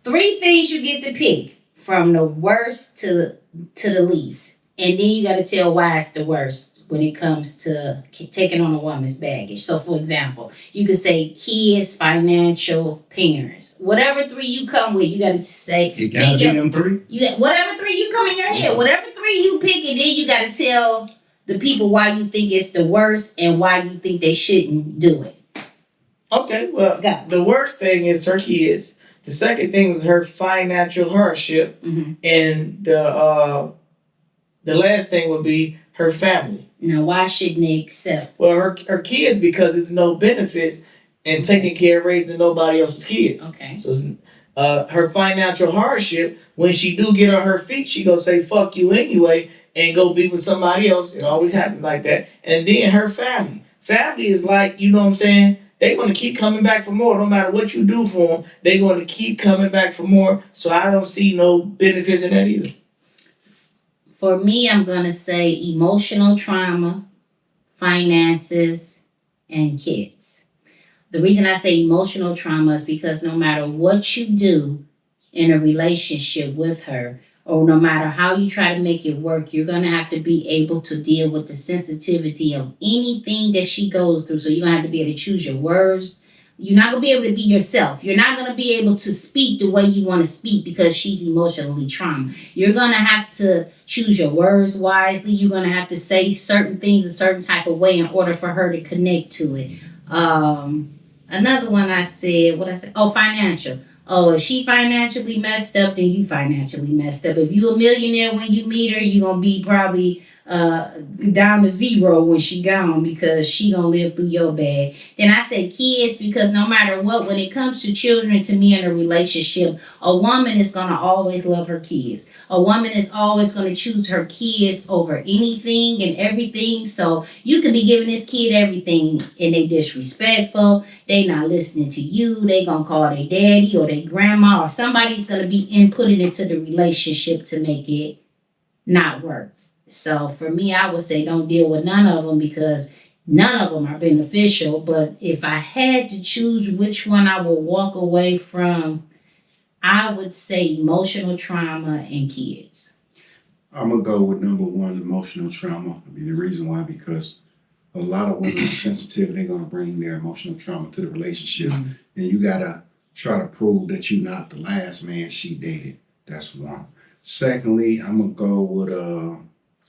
3 things you get to pick from the worst to the least, and then you got to tell why it's the worst when it comes to taking on a woman's baggage. So, for example, you could say kids, financial, parents, whatever 3 you come with. You got to say You gotta be them 3. you got whatever 3 you come in your head, whatever 3 you pick, and then you got to tell the people why you think it's the worst and why you think they shouldn't do it. Okay, well, Go. the worst thing is her kids. The second thing is her financial hardship, Mm-hmm. and the last thing would be her family. Now, why shouldn't they accept? Well, her kids because it's no benefits in taking care of raising nobody else's kids. Okay. So her financial hardship, when she do get on her feet, she gonna say fuck you anyway and go be with somebody else. It always happens like that. And then her family. Family is like, you know what I'm saying? They're going to keep coming back for more. No matter what you do for them, they're going to keep coming back for more. So I don't see no benefits in that either. For me, I'm going to say emotional trauma, finances, and kids. The reason I say emotional trauma is because no matter what you do in a relationship with her, or no matter how you try to make it work, you're going to have to be able to deal with the sensitivity of anything that she goes through. So you're going to have to be able to choose your words. You're not going to be able to be yourself. You're not going to be able to speak the way you want to speak because she's emotionally traumatized. You're going to have to choose your words wisely. You're going to have to say certain things a certain type of way in order for her to connect to it. Another one I said, what I said? Oh, financial. Oh, if she financially messed up, then you financially messed up. If you a millionaire when you meet her, you're going to be probably down to zero when she gone because she going to live through your bag. Then I say kids because no matter what, when it comes to children, to me in a relationship, a woman is going to always love her kids. A woman is always going to choose her kids over anything and everything. So you can be giving this kid everything and they disrespectful. They not listening to you. They going to call their daddy or their grandma or somebody's going to be inputted into the relationship to make it not work. So for me, I would say don't deal with none of them because none of them are beneficial. But if I had to choose which one I would walk away from, I would say emotional trauma and kids. I'm going to go with number 1, emotional trauma. I mean, the reason why, because a lot of women are sensitive. They're going to bring their emotional trauma to the relationship. Mm-hmm. And you got to try to prove that you're not the last man she dated. That's one. Secondly, I'm going to go with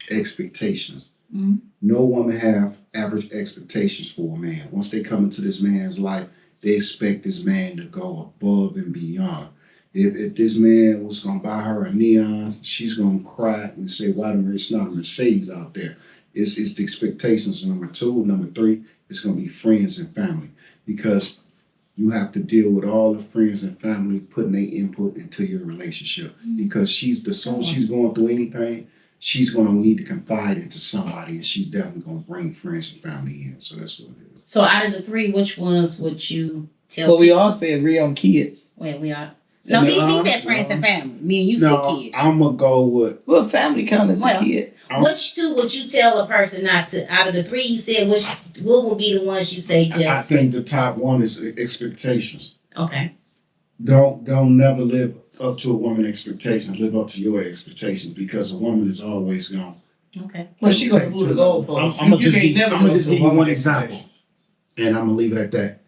expectations. Mm-hmm. No woman have average expectations for a man. Once they come into this man's life, they expect this man to go above and beyond. If this man was going to buy her a neon, she's going to cry and say, why there's not a Mercedes out there? It's the expectations, number 2. Number 3, it's going to be friends and family. Because you have to deal with all the friends and family putting their input into your relationship. Because she's going through anything, she's going to need to confide into somebody, and she's definitely going to bring friends and family in. So that's what it is. So out of the 3, which ones would you tell? But we all say agree on kids. Well, we are. No, he said friends and family. Me and you said kids. I'm going to go with... Well, family counts as a kid. Which 2 would you tell a person not to? Out of the 3 you said, what would be the ones you say just... I think the top one is expectations. Okay. Don't never live up to a woman's expectations. Live up to your expectations because a woman is always going to... Okay. Well, she going to move the goalpost. I'm going to just give you one example. And I'm going to leave it at that.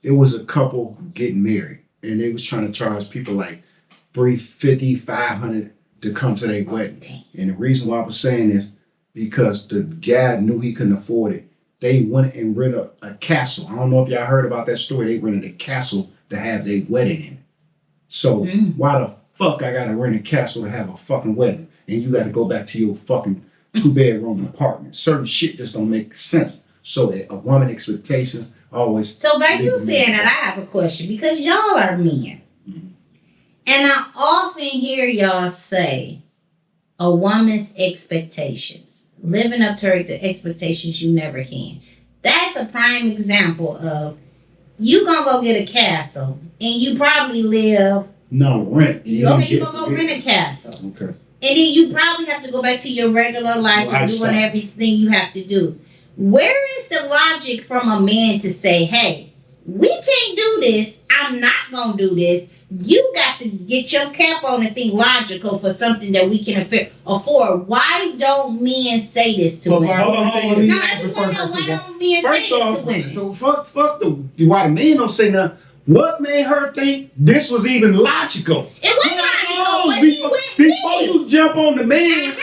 It was a couple getting married. And they was trying to charge people like $350, $500 to come to their wedding. And the reason why I was saying this, because the guy knew he couldn't afford it. They went and rented a castle. I don't know if y'all heard about that story. They rented a castle to have their wedding in. So why the fuck I gotta rent a castle to have a fucking wedding? And you gotta go back to your fucking 2-bedroom apartment. Certain shit just don't make sense. So a woman expectation always. So by you saying that, I have a question because y'all are men. And I often hear y'all say a woman's expectations, living up to her expectations, you never can. That's a prime example of you gonna go get a castle and you probably live. No, rent. You gonna go rent a castle. Okay. And then you probably have to go back to your regular life and doing everything you have to do. Where is the logic from a man to say, hey, we can't do this. I'm not going to do this. You got to get your cap on and think logical for something that we can afford. Why don't men say this to women? Hold on. No, I just want to know, why don't men say this to women? So fuck why the men don't say nothing. What made her think this was even logical? It wasn't logical, but before you jump on the man,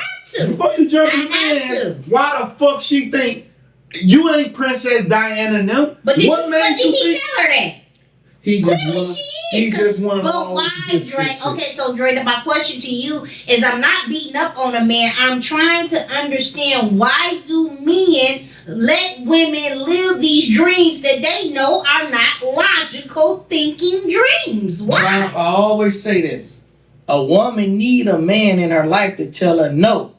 before you jump on the I have man, to. why the fuck she think you ain't Princess Diana now? But did What made you he think? tell her that? He just Clearly want. she He is. just want. But why, Dre? Okay, so Dre, my question to you is: I'm not beating up on a man. I'm trying to understand why do men let women live these dreams that they know are not logical thinking dreams? Why? I always say this: a woman need a man in her life to tell her no.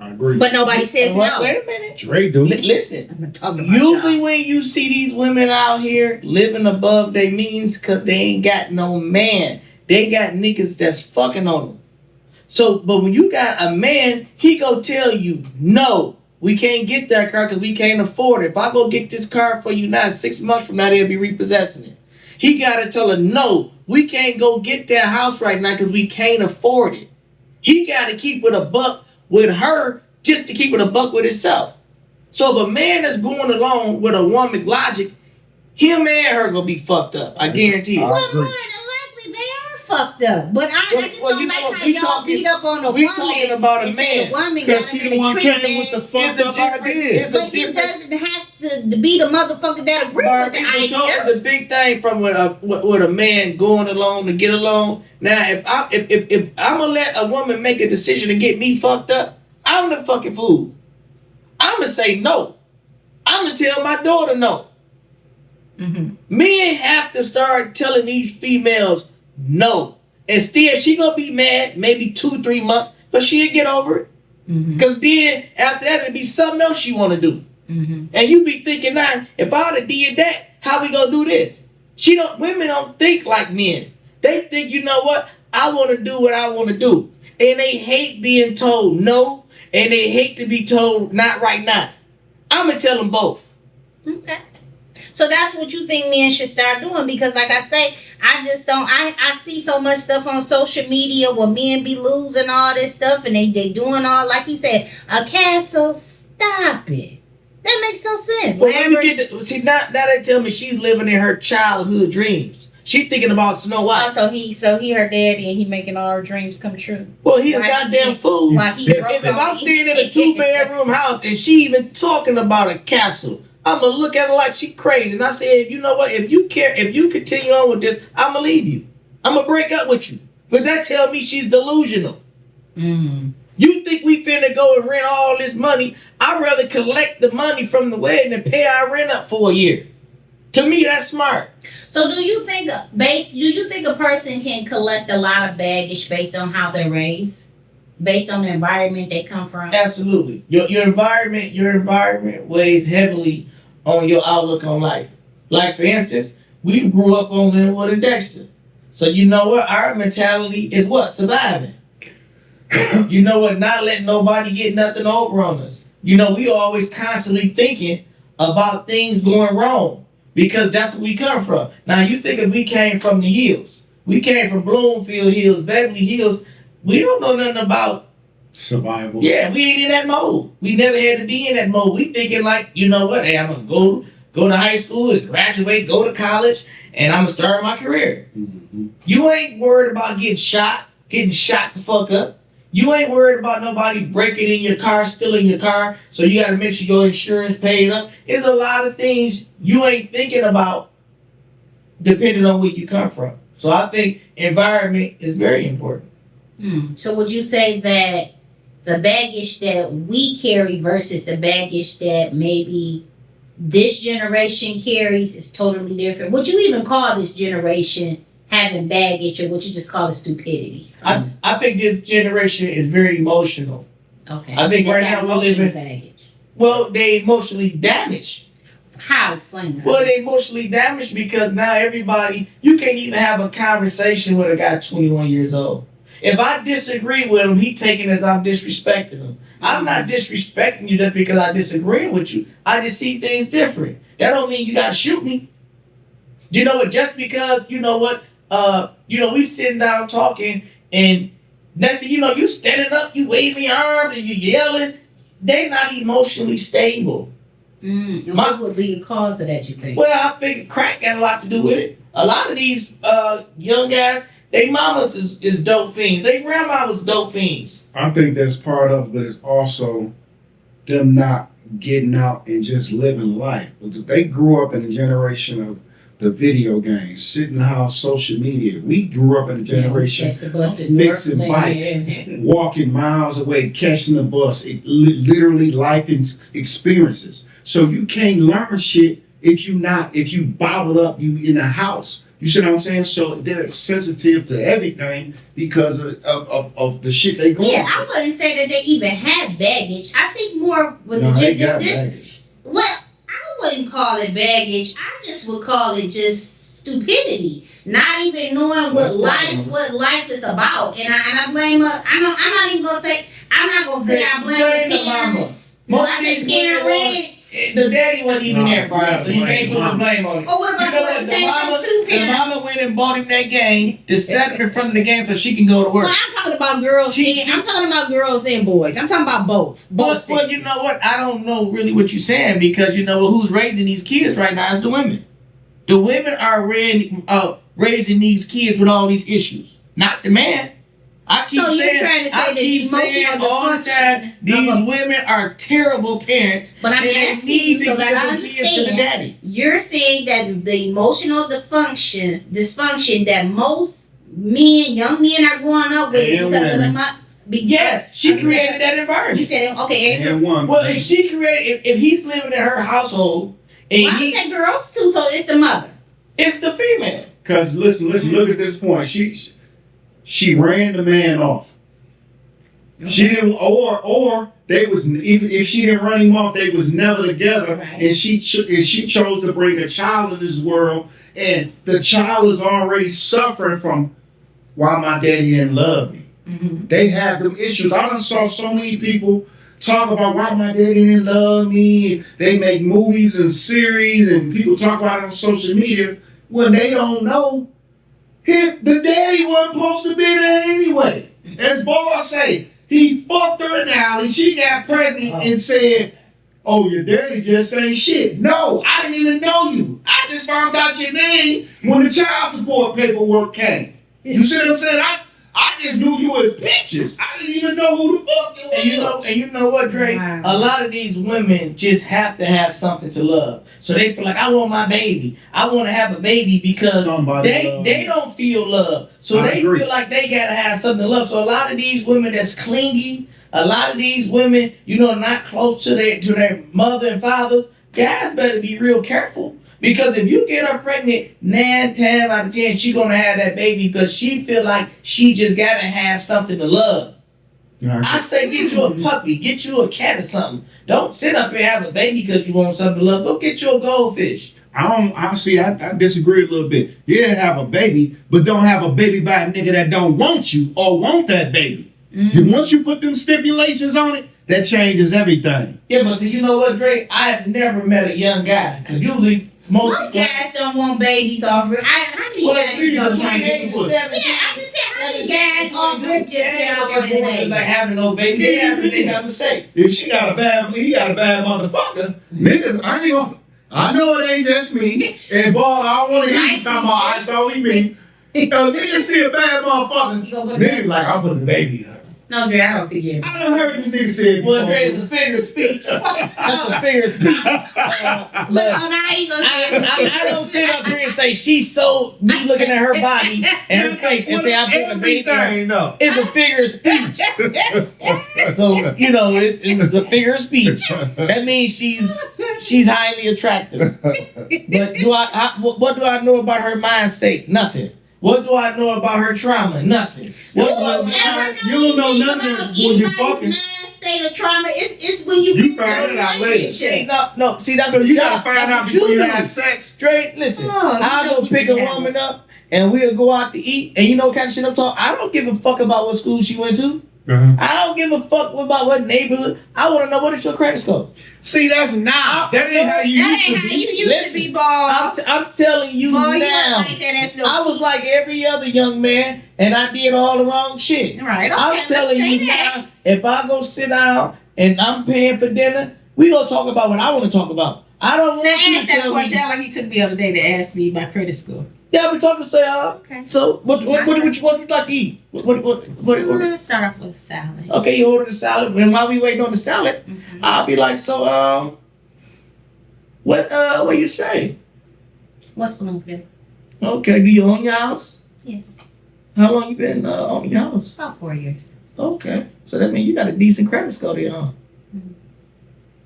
I agree. But nobody says no. Wait a minute. Dre do. Listen. I'm not talking about Usually y'all. when you see these women out here living above their means because they ain't got no man. They got niggas that's fucking on them. So, but when you got a man, he go tell you, no, we can't get that car because we can't afford it. If I go get this car for you now, 6 months from now, they'll be repossessing it. He got to tell her, no, we can't go get that house right now because we can't afford it. He got to keep it a buck with her just to keep it a buck with himself. So if a man is going along with a woman logic, him and her gonna be fucked up. I guarantee you. I Well, agree. more than likely they are fucked up. But I just Well, don't you like know, how we y'all talking- beat up on a we woman. talking about a and say man. the woman Because got she him in the a one trick came with bag. the fucked up idea. It's a But it difference. doesn't have to be the motherfucker that agree with Mark, the it's idea. a big thing from with a man going along to get along. Now, if I'm gonna let a woman make a decision to get me fucked up, I'm the fucking fool. I'm gonna say no. I'm gonna tell my daughter no. Mm-hmm. Men have to start telling these females no. And still, she gonna be mad maybe 2-3 months, but she'll get over it. Mm-hmm. Because then, after that, it'll be something else she want to do. Mm-hmm. And you be thinking now, if I would have did that, how we gonna do this? Women don't think like men. They think, you know what? I want to do what I want to do. And they hate being told no, and they hate to be told not right now. I'm gonna tell them both. Okay. So that's what you think men should start doing, because like I say, I just don't I see so much stuff on social media where men be losing all this stuff and they doing all, like he said, a castle. Stop it. That makes no sense. But when we get to, see now they tell me she's living in her childhood dreams. She's thinking about Snow White. So he her daddy and he making all her dreams come true. Well, he a Why goddamn he- fool. Why he If broke I'm on me. staying in a 2-bedroom house and she even talking about a castle, I'm gonna look at her like she crazy. And I said, you know what? If you continue on with this, I'm gonna leave you. I'm gonna break up with you. But that tell me she's delusional. Mm. You think we finna go and rent all this money? I'd rather collect the money from the wedding and pay our rent up for a year. To me, that's smart. So do you think a person can collect a lot of baggage based on how they're raised? Based on the environment they come from? Absolutely. Your environment weighs heavily on your outlook on life. Like, for instance, we grew up on Linwood and Dexter. So you know what? Our mentality is what? Surviving. You know what? Not letting nobody get nothing over on us. You know, we always constantly thinking about things going wrong because that's where we come from. Now, you think if we came from the hills, we came from Bloomfield Hills, Beverly Hills, we don't know nothing about survival. Yeah, we ain't in that mode. We never had to be in that mode. We thinking like, you know what? Hey, I'm gonna go to high school and graduate, go to college, and I'm gonna start my career. Mm-hmm. You ain't worried about getting shot the fuck up. You ain't worried about nobody breaking in your car, stealing your car, so you gotta make sure your insurance paid up. There's a lot of things you ain't thinking about depending on where you come from. So I think environment is very important. So would you say that the baggage that we carry versus the baggage that maybe this generation carries is totally different. Would you even call this generation having baggage, or would you just call it stupidity? I think this generation is very emotional. Okay. I think So right they got now we're emotional living- baggage. Well, they emotionally damaged. How? Explain that. Well, they emotionally damaged because now everybody, you can't even have a conversation with a guy 21 years old. If I disagree with him, he taking as I'm disrespecting him. I'm not disrespecting you just because I disagree with you. I just see things different. That don't mean you gotta shoot me. You know what? Just because, you know what, we sitting down talking and next thing you know, you standing up, you waving your arms and you yelling. They not emotionally stable. And what would be the cause of that, you think? Well, I think crack got a lot to do with it. A lot of these young guys, they mamas is dope fiends. They grandmamas dope fiends. I think that's part of it, but it's also them not getting out and just living life. They grew up in a generation of the video games, sitting in the house, social media. We grew up in a generation Catch the bus of in mixing North bikes, Lane. walking miles away, catching the bus, literally life experiences. So you can't learn shit if you bottled up, you in the house. You see what I'm saying? So they're sensitive to everything because of the shit they go Yeah, I wouldn't say that they even have baggage. I think more with No, the they this, got this baggage. well, I wouldn't call it baggage. I just would call it just stupidity. Not even knowing That's what life is about. And I blame I'm not even gonna say I blame Blame the the mama. parents. No, I say parents. The daddy wasn't even No, there, bro. So you can't put the blame on it. Or what about You know what's what? the name of two The parents? mama went and bought him that game to set him in front of the game so she can go to work. Well, I'm talking about girls. I'm talking about girls and boys. I'm talking about both. Well, Both. you sexes. know what? I don't know really what you're saying because you know who's raising these kids right now is the women. The women are raising these kids with all these issues, not the man. I keep So you're saying, trying to say I that keep the saying emotional all the time, dysfunction these of a- women are terrible parents. But I'm and they asking need you to so give that I their kids to the understand. daddy. You're saying that the emotional dysfunction that most men, young men are growing up with is And because of the women. Yes, she Okay. created that You environment. said okay. And one. Well, if she created, if he's living in her household, and Well, I say girls too, so it's the mother. it's the female. Because listen, look at this point. She ran the man off. She didn't, or they was even if she didn't run him off, they was never together. Right. And she chose to bring a child in this world, and the child is already suffering from why my daddy didn't love me. They have them issues. I done saw so many people talk about why my daddy didn't love me. They make movies and series, and people talk about it on social media when they don't know. The daddy wasn't supposed to be there anyway. As boss say, he fucked her in the alley. She got pregnant and said, "Oh, your daddy just ain't shit." No, I didn't even know you. I just found out your name when the child support paperwork came. You see what I'm saying? I just knew you as pictures. I didn't even know who the fuck you was. And you know what, Dre? Wow. A lot of these women just have to have something to love. So they feel like, I want my baby. I want to have a baby because Somebody love they me. don't feel love. So I they agree. feel like they gotta have something to love. So a lot of these women that's clingy, a lot of these women, not close to their mother and father, guys better be real careful. Because if you get her pregnant, 9 times out of 10, she gonna have that baby because she feel like she just gotta have something to love. I say get you a puppy, get you a cat or something. Don't sit up and have a baby because you want something to love. Go get you a goldfish. I disagree a little bit. Yeah, have a baby, but don't have a baby by a nigga that don't want you or want that baby. Once you put them stipulations on it, that changes everything. Yeah, but see, you know what, Drake? I have never met a young guy because usually Most guys don't want babies off rip. How many guys you know trying to do it? Yeah, I'm just saying, how many guys off rip just said I want a baby? like having no baby. They have a mistake. If he got a bad motherfucker, niggas, I know it ain't just me. And boy, I don't want to hear you talking about it's only me. Niggas see a bad motherfucker, You gonna put niggas like, I'm putting a baby up. No, Dre, I don't forgive. I done heard this nigga say it Well, before. there's a figure of speech. That's a figure of speech. Look, Look, oh, now you gonna say I don't sit up here and say she's so me looking at her body and her face and say I'm putting a baby in her. Everything, no. It's a figure of speech. So it's a figure of speech. That means she's highly attractive. But what do I know about her mind state? Nothing. What do I know about her trauma? Nothing. What do I You don't know nothing when you're fucking. State of trauma. It's when you You get find into it a out later. relationship. No. See, that's So what you y'all- gotta find that's out what before you do. have sex. Straight, listen. Oh, you I'll don't go pick a even have woman it. up and we'll go out to eat. And you know what kind of shit I'm talking? I don't give a fuck about what school she went to. I don't give a fuck about what neighborhood. I want to know what is your credit score. See, that's now. That ain't how you That used ain't to how be. you used Listen, to be, ball. I'm telling you Boy, you now. wasn't like that. That's no. I was like every other young man, and I did all the wrong shit. Right. Okay, I'm let's telling say you that. now, if I go sit down and I'm paying for dinner, we gonna talk about what I want to talk about. I don't Now want you to ask that tell question me. like you took me the other day to ask me my credit score. Yeah, we talking to say, Okay. So what you like to eat? What? Let's start off with salad. Okay, you order the salad, and while we waiting on the salad, Mhm. I'll be like, so what you say? What's going on here? Okay, do you own your house? Yes. How long you been owning your house? About 4 years. Okay, so that means you got a decent credit score there, huh?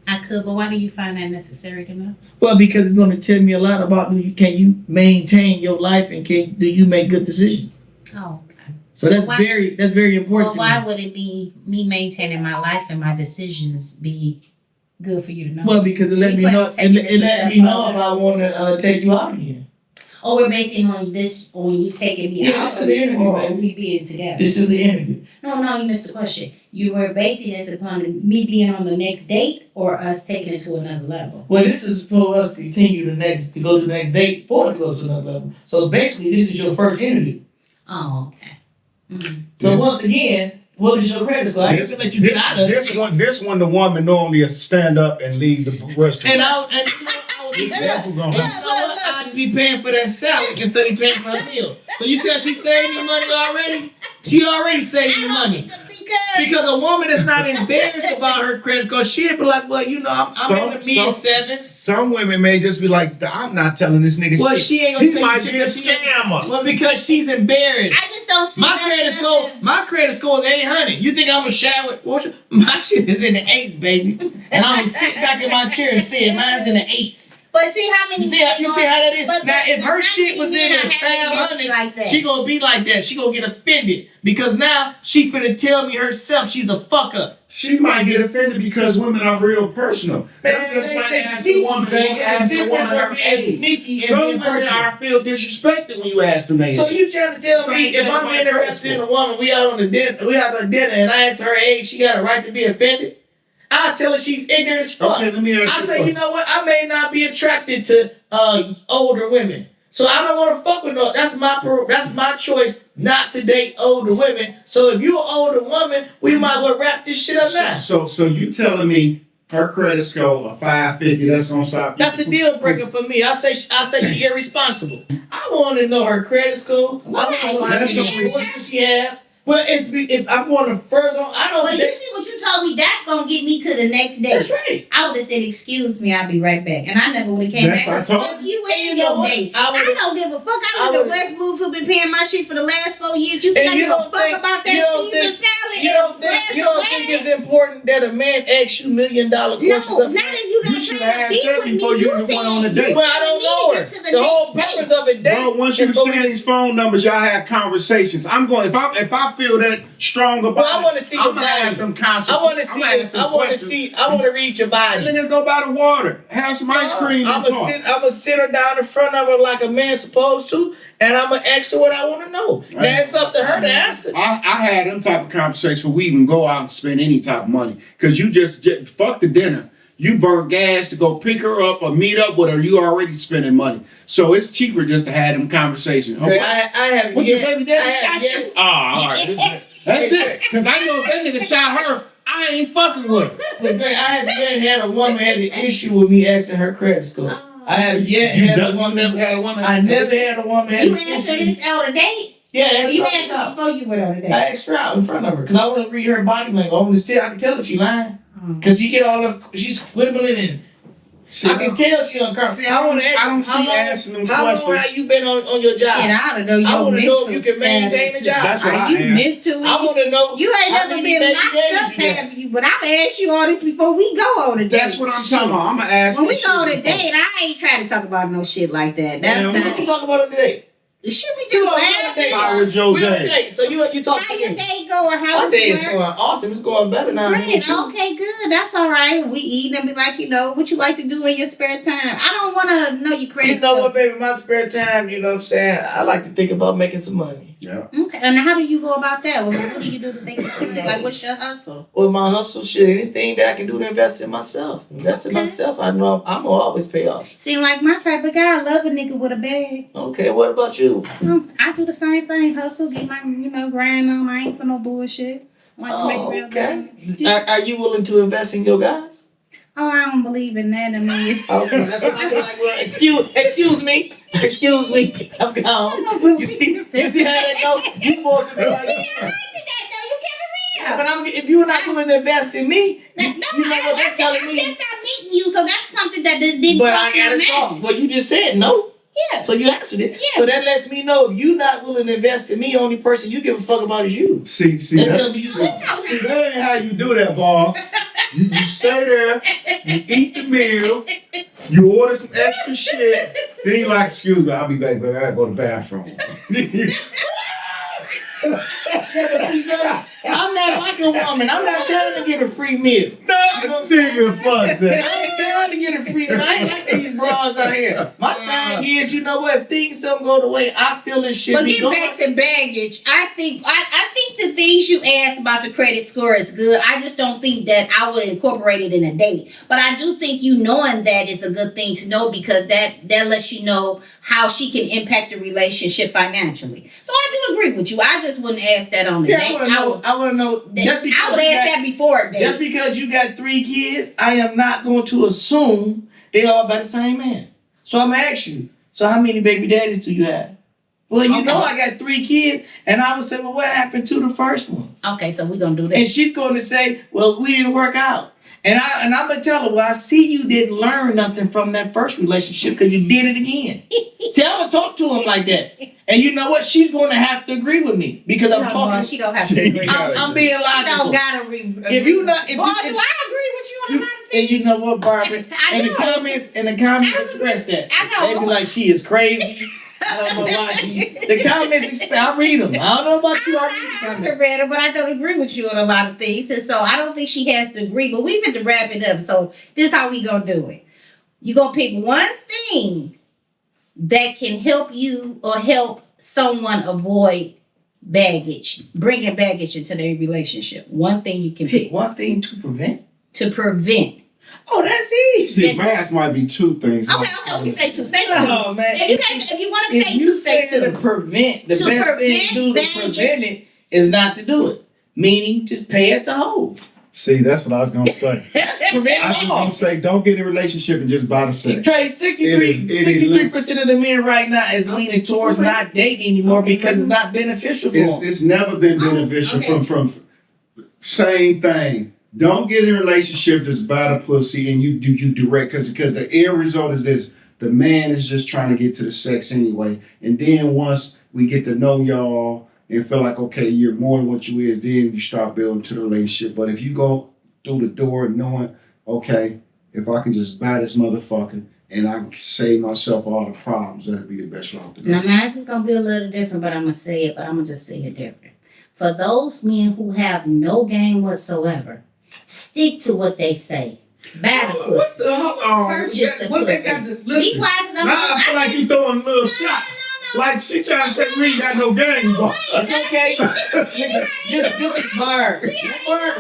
I could, but why do you find that necessary to know? Well, because it's going to tell me a lot about can you maintain your life and do you make good decisions? Oh, okay. So that's Why- very important. Well, to why me. would it be me maintaining my life and my decisions be good for you to know? Well, because it let We me plan know. on taking this It let a me step know if further. I want to take you out again. Or we're basing on this, on you taking me Yeah, out, this is the interview, or baby. we being together. This is the interview. No, you missed the question. You were basing this upon me being on the next date or us taking it to another level. Well, this is for us to continue to go to the next date before it goes to another level. So basically, this is your first interview. Oh, okay. Mm-hmm. So once again, what is your credit score? I have to let you get out of it. This one, the woman normally stand up and leave the restaurant. And I would be That's what gonna happen. I'll just be paying for that salad instead of paying for a meal. So you see how she saved me money already? She already saved me money. Because a woman that's not embarrassed about her credit score, she'll be like, well, I'm in the mid-sevens. Some women may just be like, I'm not telling this nigga Well, shit. she ain't gonna He take might shit be a 'cause she ain't- scammer. Well, because she's embarrassed. I just don't see My nothing credit score is 800. You think I'm gonna shower? My shit is in the 8s, baby. And I'm gonna sit back in my chair and say it. Mine's in the 8s. But see how many You see how that is? But Now, if her not shit was many in men at are having dates 500, like that. she gonna be like that. She gonna get offended because now she finna tell me herself she's a fucker. She might get offended because women are real personal. That's just like asking a woman her age. sneaky and Some being women personal. feel disrespected when you ask them their So age. you trying to tell me Same if thing I'm with interested in a woman, we out on dinner, and I ask her age, she got a right to be offended? I tell her she's ignorant as fuck. Okay, let me ask I you a say, you question. know what? I may not be attracted to older women, so I don't want to fuck with no. That's my choice not to date older women. So if you're an older woman, we might well wrap this shit up now. So you telling me her credit score of 550, that's gonna stop you? That's a deal breaker for me. I say she irresponsible. I want to know her credit score. I want to know how That's many a- divorces she have. Well, if I'm going to further, I don't. But you see what you told me, that's gonna get me to the next day. That's right. I would have said, excuse me, I'll be right back. And I never would have came That's back. what I Fuck told you And and you know your what? date. I I would've- don't give a fuck. I I look at would've- West Blue who been paying my shit for the last 4 years. You think And I you give a don't fuck think- about you that don't Caesar think- salad? You don't think it's important that a man asks you $1 million questions? No, up not front? if you not You should trying have to be asked that with me. before you even said went on a you date. Well, I don't need know to her. get to The whole next purpose date. of it, Bro, once you exchange phone numbers, y'all have conversations. I'm going if I feel that strong about Well, I wanna see I'm your gonna ask body. them concepts. I want to see. I want to read your body. Niggas go by the water, have some ice cream I'm and talk. gonna sit her down in front of her like a man's supposed to, and I'm gonna ask her what I want to know. Now it's up to her to answer. I had them type of conversations before we even go out and spend any type of money. Cause you just fuck the dinner. You burn gas to go pick her up or meet up with her. You already spending money. So it's cheaper just to have them conversations. Okay, I have. What yet- your baby daddy I have shot yet- you? Oh, all right. That's it. Cause I know if that nigga shot her, I ain't fucking with her. Look, man, I have yet had a woman had an issue with me asking her credit score. I have yet You had a never woman. had a woman. I never had a woman had You an answer issue. this out of date? Yeah, Well, ask you her asked her out. before you went on a I date. asked her out in front of her because I want to read her body language. I can tell if she lying because she get all up, she's squibbling and See, I can tell she uncomfortable. See, I don't see asking them how long questions. have you been on your job? Shit, I don't know I your wanna mental know if you can maintain status. the job. That's what Are I you asked. mentally? I want to know. You ain't how never many been baby locked daddies up, you got. have you? But I'm gonna ask you all this before we go on a date. That's what I'm talking about. I'm gonna ask. When we this go on shit a before. date, I ain't trying to talk about no shit like that. That's Man, What you talking about on the date? Should we You just on a laugh? date? How was your We on a day? date. So you talk How to your me. day going? How My was day is work? going awesome. It's going better now. Great. Okay, good. That's all right. We eat and be like, what you like to do in your spare time? I don't want to know your credit You know score. what, baby? My spare time, you know what I'm saying? I like to think about making some money. Yeah. Okay, and how do you go about that? What do you do to think of money? Like, what's your hustle? With my hustle, shit, anything that I can do to invest in myself. Invest in Okay. myself, I know I'm going to always pay off. Seem like my type of guy. I love a nigga with a bag. Okay, what about you? I do the same thing. Hustle, get my, grind on. I ain't for no bullshit. I like to make real Okay. money. Are you willing to invest in your guys? Oh, I don't believe in that. I mean, Okay, that's what I feel like. Well, excuse me. I'm gone. You see how that goes? You supposed to be like, but if you're not willing to invest in me, you know what that's telling I me. just stopped meeting you, so that's something that didn't But cross I gotta my talk. mind. Well, you just said no. Yeah. So you answered it. Yeah. So that lets me know if you're not willing to invest in me, only person you give a fuck about is you. See, That that, tell me you see, suck. see, that ain't how you do that, ball. You stay there, you eat the meal, you order some extra shit, then you like, excuse me, I'll be back, baby. I gotta go to the bathroom. Yeah, but see, brother, I'm not like a woman. I'm not trying to get a free meal. No, nigga, fuck I that. ain't trying to get a free meal. I ain't like these bras out here. My thing is, you know what? If things don't go the way I feel it should But be get going. back to baggage. I think the things you asked about the credit score is good. I just don't think that I would incorporate it in a date. But I do think you knowing that is a good thing to know because that lets you know how she can impact the relationship financially. So I do agree with you. I just wouldn't ask that on the Yeah, date. I want to know. Just because I would you ask got- that before a date. Just because you got 3 kids, I am not going to assume they all by the same man. So I'm gonna ask you. So how many baby daddies do you have? Well, you Okay. know I got 3 kids, and I would say, well, what happened to the first one? Okay, so we're gonna do that. And she's going to say, well, we didn't work out. And I'm gonna tell her, well, I see you didn't learn nothing from that first relationship because you did it again. See, I'm gonna talk to him like that. And you know what? She's gonna have to agree with me because I'm No, talking. she don't have to See, agree. I'm being She logical. don't gotta agree. If you not, if Boy, you, do I agree with you on a lot of things? and you know what, Barbara? I In know. the comments express that. I know. They be like, she is crazy. I don't know why she. The comments express. I read them. I don't know about you. I read the I haven't comments. read it, but I don't agree with you on a lot of things. And so I don't think she has to agree. But we've had to wrap it up. So this is how we gonna do it. You gonna pick one thing that can help you or help someone avoid baggage, bringing baggage into their relationship. One thing you can Pick pick one thing to prevent. to prevent. Oh, that's easy. See, my ass might be 2 things. Okay, we say two. Say two. Oh man. If you want to If say you two, say say to two. prevent, the To best thing to do to prevent prevent it is not to do it. Meaning, just pay at the hole. See, that's what I was gonna say. That's I was prevent just all. gonna say, don't get in a relationship and just buy the sex. Trey, 63% of the men right now is leaning towards not dating anymore because it's not beneficial for them. It's never been beneficial okay. from same thing. Don't get in a relationship just buy the pussy and you direct because the end result is this: the man is just trying to get to the sex anyway, and then once we get to know y'all and feel like okay, you're more than what you is, then you start building to the relationship. But if you go through the door knowing okay, if I can just buy this motherfucker and I can save myself all the problems, that'd be the best route to go. Now, mine is going to be a little different, but I'm going to say it, but I'm going to just say it different. For those men who have no game whatsoever, stick to what they say. Buy the What pussy. the hold on? Purchase the What they pussy. got to Be listen? quiet, 'cause I'm Now I feel like you throwing little shots. Like she trying to say we ain't got no game, boy. It's okay. Just Barb.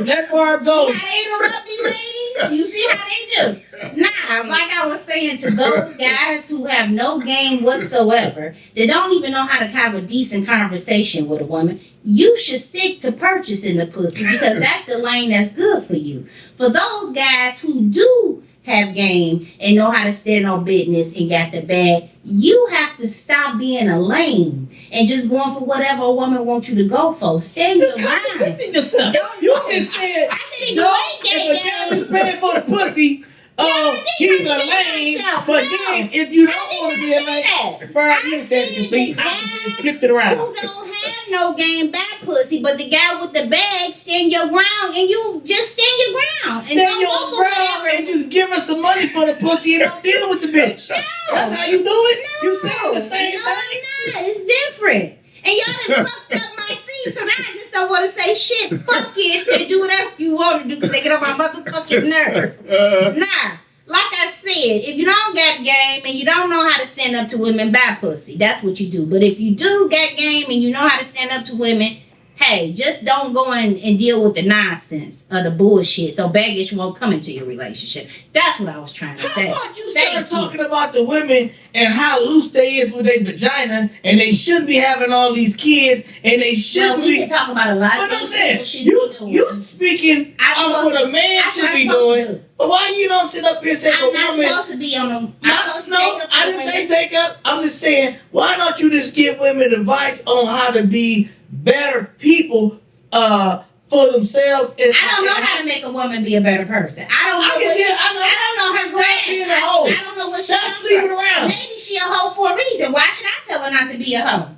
Let Barb go. See how they interrupt these ladies? You see how they do? Nah, like I was saying to those guys who have no game whatsoever, they don't even know how to have a decent conversation with a woman, you should stick to purchasing the pussy because that's the lane that's good for you. For those guys who do have game and know how to stand on business and got the bag. You have to stop being a lame and just going for whatever a woman wants you to go for. Stand your You ground. contradicted yourself. Don't You know. just said, I said if no, you ain't if a guy that is paying for the pussy, I he's didn't a say lame. myself, But no. then, if you I don't did want to not be a say lame, that. bro, I you said said the complete the opposite. guy Flipped it around. who don't have no game back pussy, but the guy with the bag stand your ground and you just stand your ground. And Stand don't your go for ground whatever. and just give her some money for the pussy and don't deal with the bitch. That's how you do it. You saying the same no, thing. I'm not. It's different. And y'all done fucked up my thing, so now I just don't want to say shit. Fuck it and do whatever you want to do because they get on my motherfucking nerve. Nah. Like I said, if you don't got game and you don't know how to stand up to women, buy pussy. That's what you do. But if you do got game and you know how to stand up to women, hey, just don't go in and deal with the nonsense or the bullshit so baggage won't come into your relationship. That's what I was trying to say. How about you Thank start you. talking about the women and how loose they is with their vagina and they shouldn't be having all these kids and they Well, shouldn't we be. can talk about a lot of But I'm things. saying, people shouldn't be doing. you speaking I'm on supposed what a man That's should what be I'm supposed to doing. do. But why you don't sit up here and say I'm a not woman? supposed to be on them. I'm No, supposed to no, take up I for didn't say women. take up. I'm just saying, why don't you just give women advice on how to be better people for themselves? And I don't know how to make a woman be a better person. I don't know. I don't know her Stop brand. being a hoe. I don't know what she Stop does. sleeping around. Maybe she a hoe for a reason. Why should I tell her not to be a hoe?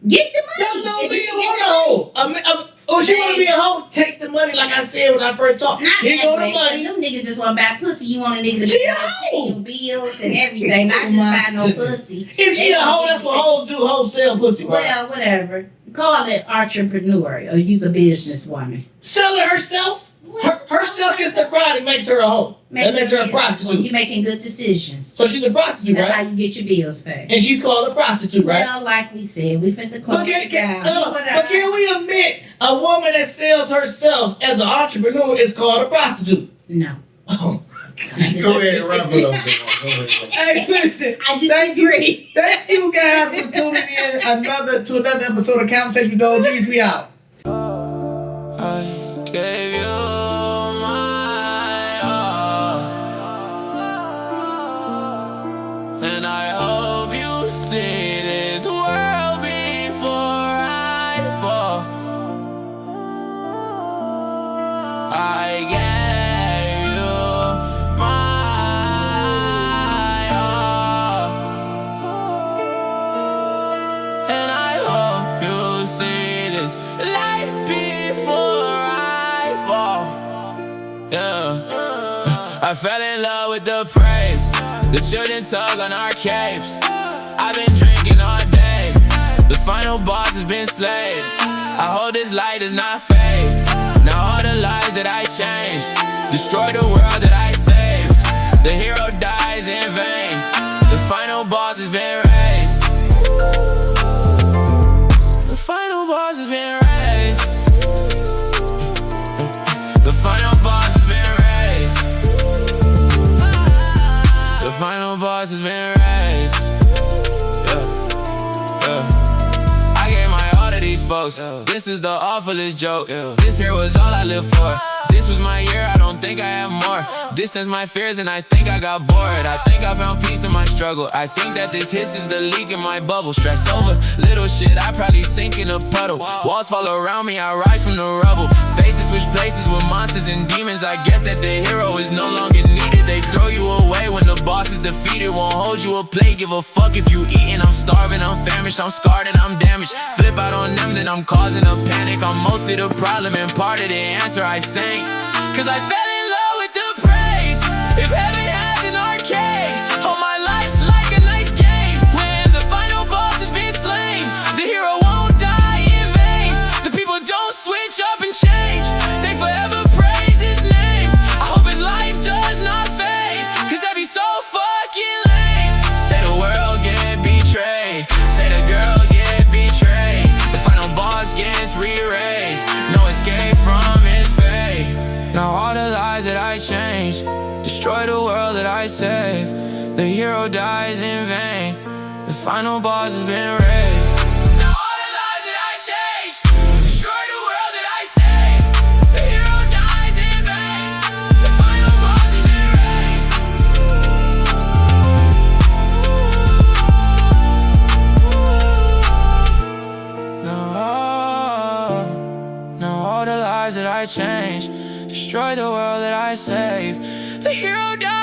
Get the money. There's no If you being can a get the hoe. Oh, she want to be a hoe? Take the money, like I said when I first talked. Not Here that go the way. 'Cause money. them niggas just want to buy pussy. You want a nigga to She be a able to pay hoe. your bills and everything. Not just buy no pussy. If she a hoe, that's what hoes do. Hoes sell pussy. Right? Well, whatever. Call it entrepreneur or use a businesswoman. Sell it herself. Herself is the product makes her a hoe. That makes her a prostitute. You're making good decisions. So she's a prostitute, That's right? how you get your bills paid. And she's called a prostitute, right? Well, like we said, we finna close But it down. but can we admit a woman that sells herself as an entrepreneur is called a prostitute? No. Oh. Go ahead and wrap it up. Go ahead. Hey, listen. I Thank you. disagree. Thank you guys for tuning in to another episode of Conversation with the OGs. We out. I gave you my all, and I hope you see this world before I fall. I gave you my all, and I hope you see this light before I fall. Yeah, I fell in love with the praise. The children tug on our capes. I've been drinking all day. The final boss has been slayed. I hope this light does not fade. Now all the lives that I changed destroy the world that I saved. The hero dies in vain. The final boss has been raised. The final boss has been raised. The final boss has been raised. The final boss has been raised. I gave my all to these folks. This is the awfulest joke. This here was all I lived for. This was my year, I don't think I have more. Distance my fears and I think I got bored. I think I found peace in my struggle. I think that this hiss is the leak in my bubble. Stress over little shit, I probably sink in a puddle. Walls fall around me, I rise from the rubble. Faces switch places with monsters and demons. I guess that the hero is no longer needed. They throw you away when the boss is defeated. Won't hold you a plate, give a fuck if you eatin'. I'm starving, I'm famished, I'm scarred and I'm damaged. Flip out on them, then I'm causing a panic. I'm mostly the problem and part of the answer I sang. Cause I fell in love with the praise. If heaven has an arcade, oh my life's like a nice game. When the final boss has been slain, the hero won't die in vain. The people don't switch up and change. They forever praise his name. I hope his life does not fade, cause that'd be so fucking lame. Say the world get betrayed. Say the girl get betrayed. The final boss gets re-raised. No escape from his fate. Now all the lies that I changed destroy the world that I saved. The hero dies in vain. The final boss has been raised. Now all the lies that I changed destroy the world that I saved. The hero dies in vain. The final boss has been raised. lives that I change, destroy the world that I save. The hero died.